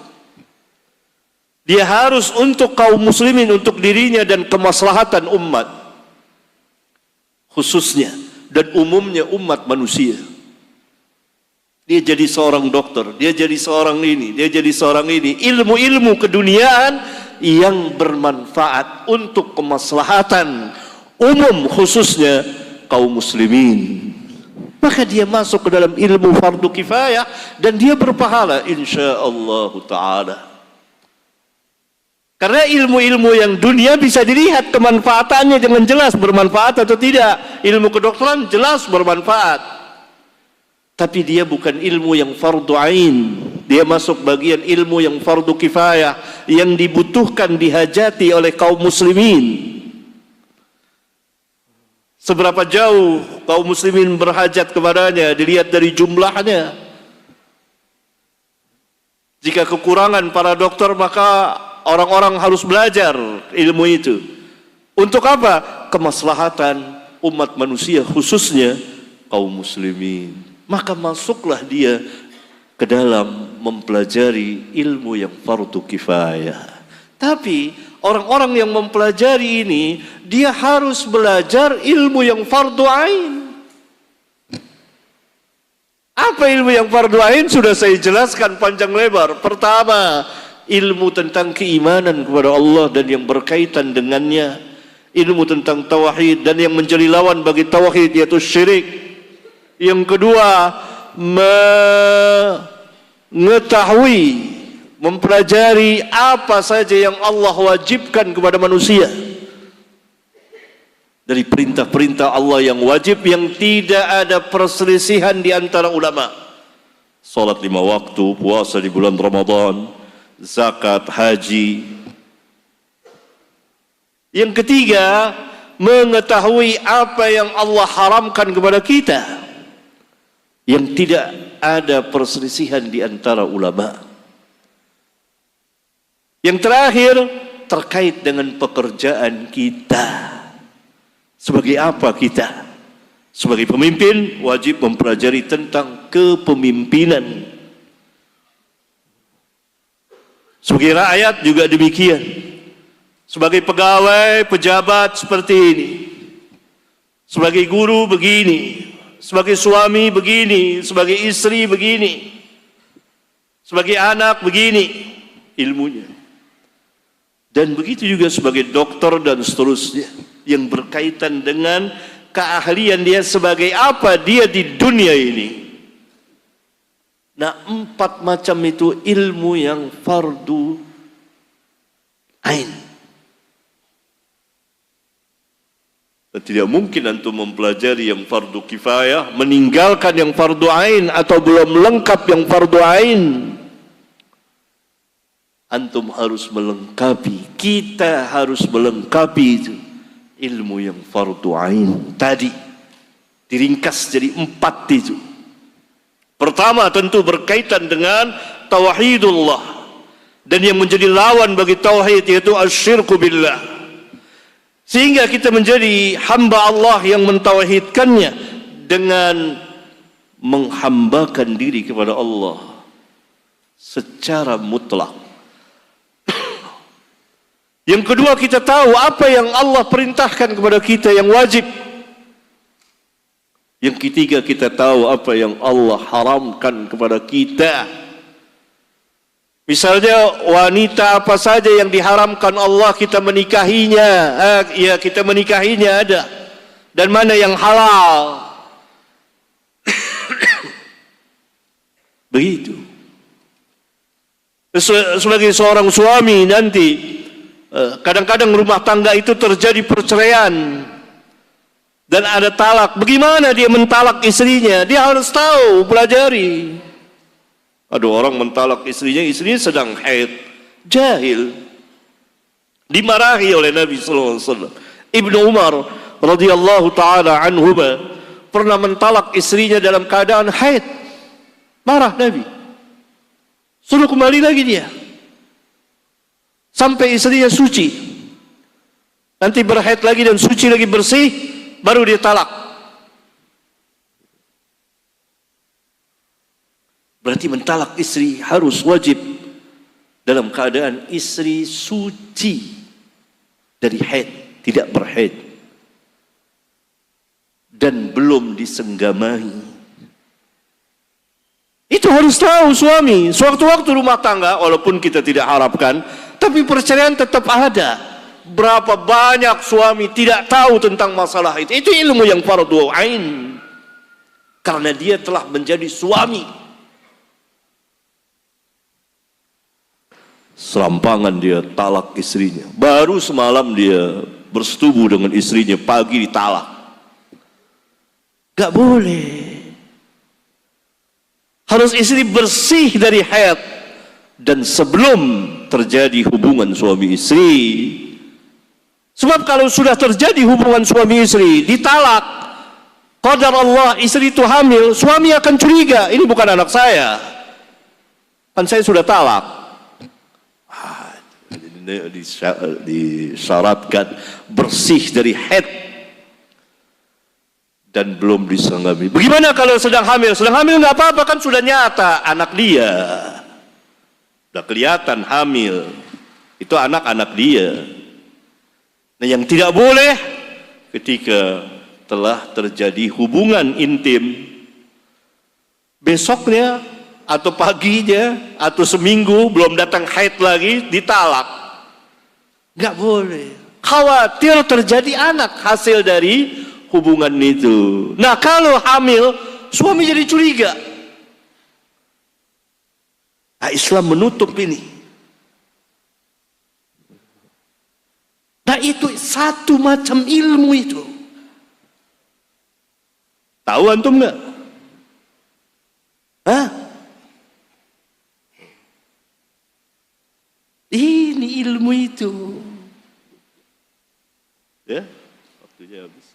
Dia harus untuk kaum muslimin, untuk dirinya dan kemaslahatan umat, khususnya dan umumnya umat manusia. Dia jadi seorang dokter, dia jadi seorang ini, dia jadi seorang ini. Ilmu-ilmu keduniaan yang bermanfaat untuk kemaslahatan umum, khususnya kaum muslimin, maka dia masuk ke dalam ilmu fardu kifayah dan dia berpahala insyaallah ta'ala. Karena ilmu-ilmu yang dunia bisa dilihat kemanfaatannya dengan jelas bermanfaat atau tidak. Ilmu kedokteran jelas bermanfaat, tapi dia bukan ilmu yang fardu ain. Dia masuk bagian ilmu yang fardu kifayah yang dibutuhkan, dihajati oleh kaum muslimin. Seberapa jauh kaum muslimin berhajat kepadanya dilihat dari jumlahnya. Jika kekurangan para dokter, maka orang-orang harus belajar ilmu itu. Untuk apa? Kemaslahatan umat manusia, khususnya kaum muslimin. Maka masuklah dia ke dalam mempelajari ilmu yang fardu kifayah. Tapi orang-orang yang mempelajari ini, dia harus belajar ilmu yang fardu ain. Apa ilmu yang fardu ain? Sudah saya jelaskan panjang lebar. Pertama, ilmu tentang keimanan kepada Allah dan yang berkaitan dengannya. Ilmu tentang tauhid dan yang menjadi lawan bagi tauhid, yaitu syirik. Yang kedua, mengetahui, mempelajari apa saja yang Allah wajibkan kepada manusia dari perintah-perintah Allah yang wajib, yang tidak ada perselisihan di antara ulama. Salat 5 waktu, puasa di bulan Ramadan, zakat, haji. Yang ketiga, mengetahui apa yang Allah haramkan kepada kita, yang tidak ada perselisihan di antara ulama. Yang terakhir, terkait dengan pekerjaan kita. Sebagai apa kita? Sebagai pemimpin, wajib mempelajari tentang kepemimpinan. Sebagai rakyat juga demikian. Sebagai pegawai, pejabat seperti ini. Sebagai guru begini. Sebagai suami begini, sebagai istri begini, sebagai anak begini ilmunya. Dan begitu juga sebagai dokter dan seterusnya, yang berkaitan dengan keahlian dia sebagai apa dia di dunia ini. Nah, 4 macam itu ilmu yang fardu ain. Tidak mungkin antum mempelajari yang fardu kifayah, meninggalkan yang fardu ain atau belum lengkap yang fardu ain. Antum harus melengkapi, kita harus melengkapi itu ilmu yang fardu ain tadi. Diringkas jadi 4 itu. Pertama tentu berkaitan dengan tauhidullah, dan yang menjadi lawan bagi tauhid yaitu asyirku billah. Sehingga kita menjadi hamba Allah yang mentauhidkannya dengan menghambakan diri kepada Allah secara mutlak. Yang kedua, kita tahu apa yang Allah perintahkan kepada kita yang wajib. Yang ketiga, kita tahu apa yang Allah haramkan kepada kita. Misalnya wanita apa saja yang diharamkan Allah kita menikahinya, kita menikahinya ada. Dan mana yang halal. Begitu. Sebagai seorang suami nanti, kadang-kadang rumah tangga itu terjadi perceraian dan ada talak. Bagaimana dia mentalak istrinya? Dia harus tahu, pelajari. Ada orang mentalak istrinya sedang haid, jahil, dimarahi oleh Nabi SAW. Ibnu Umar radhiyallahu taala anhuma pernah mentalak istrinya dalam keadaan haid. Marah Nabi, suruh kembali lagi dia sampai istrinya suci, nanti berhaid lagi dan suci lagi, bersih, baru dia talak. Berarti mentalak istri harus wajib dalam keadaan istri suci dari haid, tidak berhaid, dan belum disenggamahi. Itu harus tahu suami. Sewaktu-waktu rumah tangga, walaupun kita tidak harapkan, tapi perceraian tetap ada. Berapa banyak suami tidak tahu tentang masalah itu. Itu ilmu yang fardhu ain, karena dia telah menjadi suami. Serampangan dia talak istrinya. Baru semalam dia bersetubuh dengan istrinya, pagi ditalak. Gak boleh. Harus istri bersih dari haid dan sebelum terjadi hubungan suami istri. Sebab kalau sudah terjadi hubungan suami istri, ditalak, qadar Allah istri itu hamil, suami akan curiga, ini bukan anak saya, kan saya sudah talak. Disyaratkan bersih dari haid dan belum disenggami. Bagaimana kalau sedang hamil? Sedang hamil nggak apa-apa, kan sudah nyata anak dia, udah kelihatan hamil, itu anak-anak dia. Nah, yang tidak boleh ketika telah terjadi hubungan intim, besoknya atau paginya atau seminggu belum datang haid lagi, ditalak. Nggak boleh. Khawatir terjadi anak hasil dari hubungan itu. Nah, kalau hamil, suami jadi curiga. Nah, Islam menutup ini. Nah, itu satu macam ilmu itu. Tahu antum nggak? Hah? Ini ilmu itu. Ya, waktunya habis.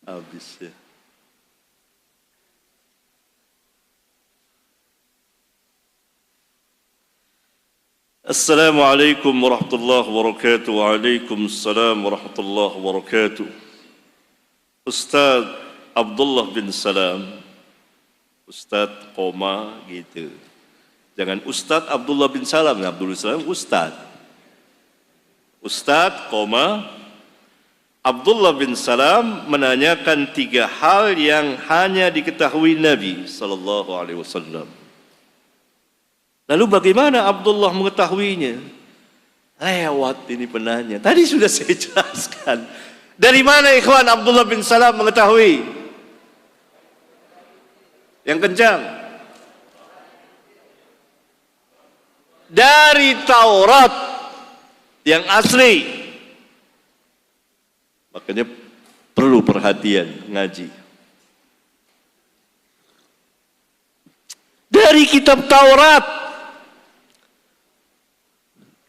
Habis ya. Assalamualaikum warahmatullahi wabarakatuh. Waalaikumsalam warahmatullahi wabarakatuh. Ustaz Abdullah bin Salam, Ustaz koma gitu. Jangan Ustaz Abdullah bin Salam, Abdullah bin Salam Ustaz. Ustaz koma Abdullah bin Salam menanyakan 3 hal yang hanya diketahui Nabi sallallahu alaihi wasallam. Lalu bagaimana Abdullah mengetahuinya? Lewat ini penanya. Tadi sudah saya jelaskan. Dari mana ikhwan Abdullah bin Salam mengetahui? Yang kencang. Dari Taurat yang asli. Makanya perlu perhatian ngaji. Dari kitab Taurat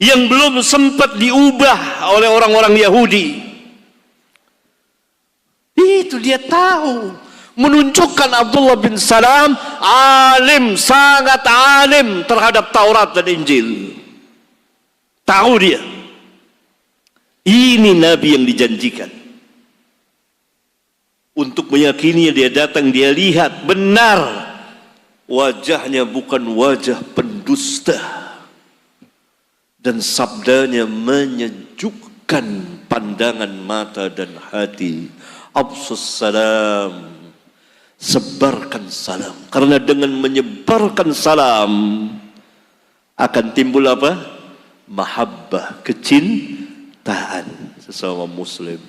yang belum sempat diubah oleh orang-orang Yahudi. Itu dia tahu. menunjukkan Abdullah bin Salam alim, sangat alim terhadap Taurat dan Injil. Tahu dia, ini Nabi yang dijanjikan. Untuk meyakini dia datang, dia lihat benar wajahnya bukan wajah pendusta, dan sabdanya menyejukkan pandangan mata dan hati. Absus salam, sebarkan salam. Karena dengan menyebarkan salam akan timbul apa? Mahabbah, kecintaan sesama muslim.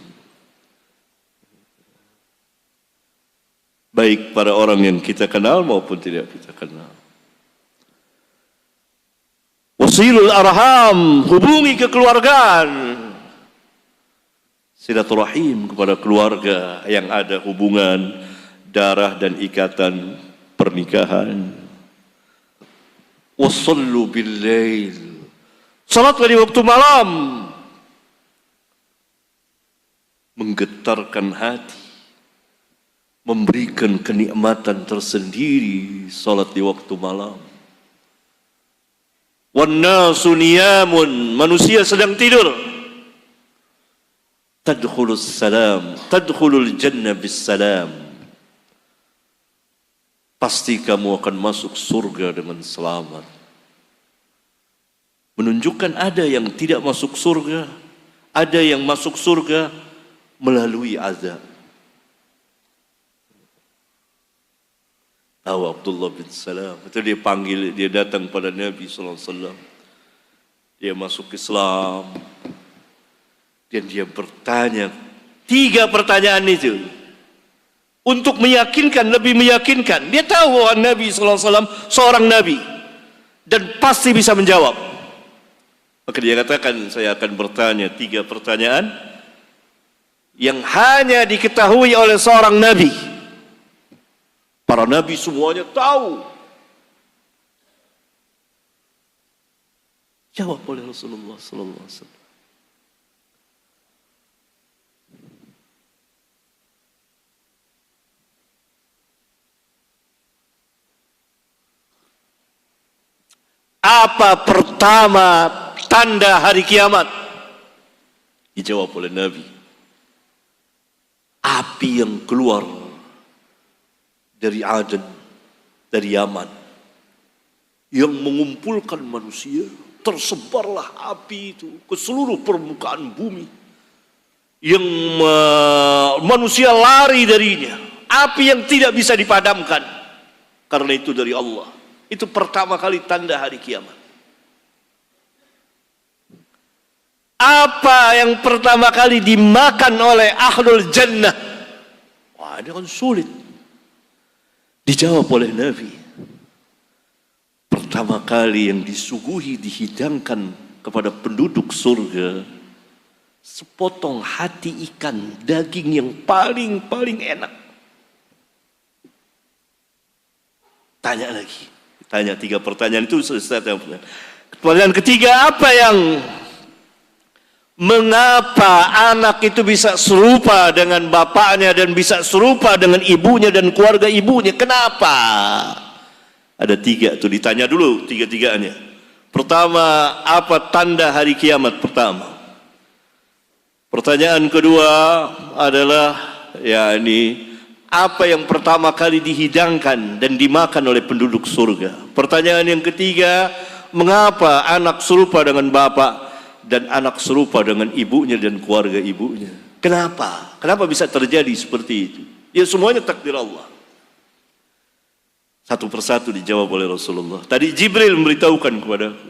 Baik para orang yang kita kenal maupun tidak kita kenal. Wasilul arham, hubungi kekeluargaan. Silaturahim kepada keluarga yang ada hubungan darah dan ikatan pernikahan. Wassallu bil-lail, salatlah di waktu malam. Menggetarkan hati, memberikan kenikmatan tersendiri salat di waktu malam. Wan nasu niyamun, manusia sedang tidur. Tadkhulus salam, tadkhulul jannah bis salam. Pasti kamu akan masuk surga dengan selamat. Menunjukkan ada yang tidak masuk surga, ada yang masuk surga melalui azab. Tahu Abdullah bin Salam, itu dia panggil, dia datang pada Nabi SAW. Dia masuk Islam, dan dia bertanya 3 pertanyaan itu untuk meyakinkan, lebih meyakinkan. Dia tahu bahwa Nabi SAW seorang Nabi dan pasti bisa menjawab. Maka dia katakan, saya akan bertanya 3 pertanyaan yang hanya diketahui oleh seorang Nabi. Para Nabi semuanya tahu. Jawab oleh Rasulullah SAW. Apa pertama tanda hari kiamat? Dijawab oleh Nabi. Api yang keluar dari Aden, dari Yaman, yang mengumpulkan manusia. Tersebarlah api itu ke seluruh permukaan bumi, yang manusia lari darinya. Api yang tidak bisa dipadamkan, karena itu dari Allah. Itu pertama kali tanda hari kiamat. Apa yang pertama kali dimakan oleh ahlul jannah? Wah, ini kan sulit. Dijawab oleh Nabi. Pertama kali yang disuguhi, dihidangkan kepada penduduk surga sepotong hati ikan, daging yang paling enak. Tanya lagi. Tanya 3 pertanyaan itu selesai. Pertanyaan ketiga, apa yang mengapa anak itu bisa serupa dengan bapaknya dan bisa serupa dengan ibunya dan keluarga ibunya? Kenapa? Ada 3 tuh, ditanya dulu 3-3-nya. Pertama, apa tanda hari kiamat pertama? Pertanyaan kedua adalah apa yang pertama kali dihidangkan dan dimakan oleh penduduk surga? Pertanyaan yang ketiga, mengapa anak serupa dengan bapak dan anak serupa dengan ibunya dan keluarga ibunya? Kenapa? Kenapa bisa terjadi seperti itu? Ya semuanya takdir Allah. Satu persatu dijawab oleh Rasulullah. Tadi Jibril memberitahukan kepadaku.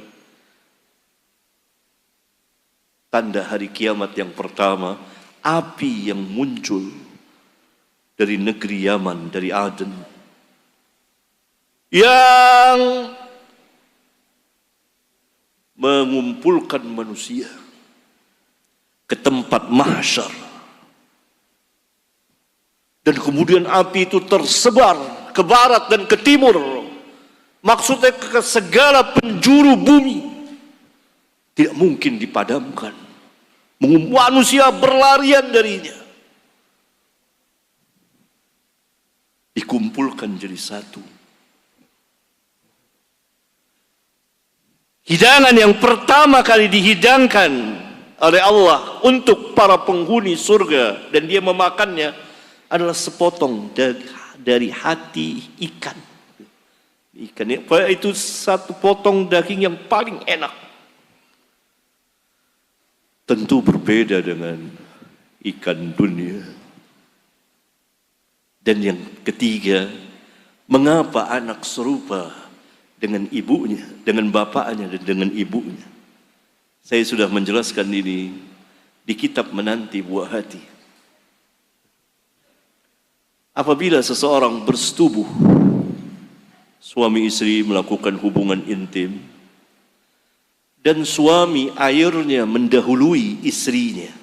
Tanda hari kiamat yang pertama, api yang muncul dari negeri Yaman, dari Aden, yang mengumpulkan manusia ke tempat mahsyar, dan kemudian api itu tersebar ke barat dan ke timur, maksudnya ke segala penjuru bumi, tidak mungkin dipadamkan. Manusia berlarian darinya. dikumpulkan jadi satu. Hidangan yang pertama kali dihidangkan oleh Allah untuk para penghuni surga dan dia memakannya adalah sepotong dari hati ikan. Ikan itu satu potong daging yang paling enak. Tentu berbeda dengan ikan dunia. Dan yang ketiga, mengapa anak serupa dengan ibunya, dengan bapaknya dan dengan ibunya? Saya sudah menjelaskan ini di kitab Menanti Buah Hati. Apabila seseorang bersetubuh, suami istri melakukan hubungan intim, dan suami airnya mendahului istrinya,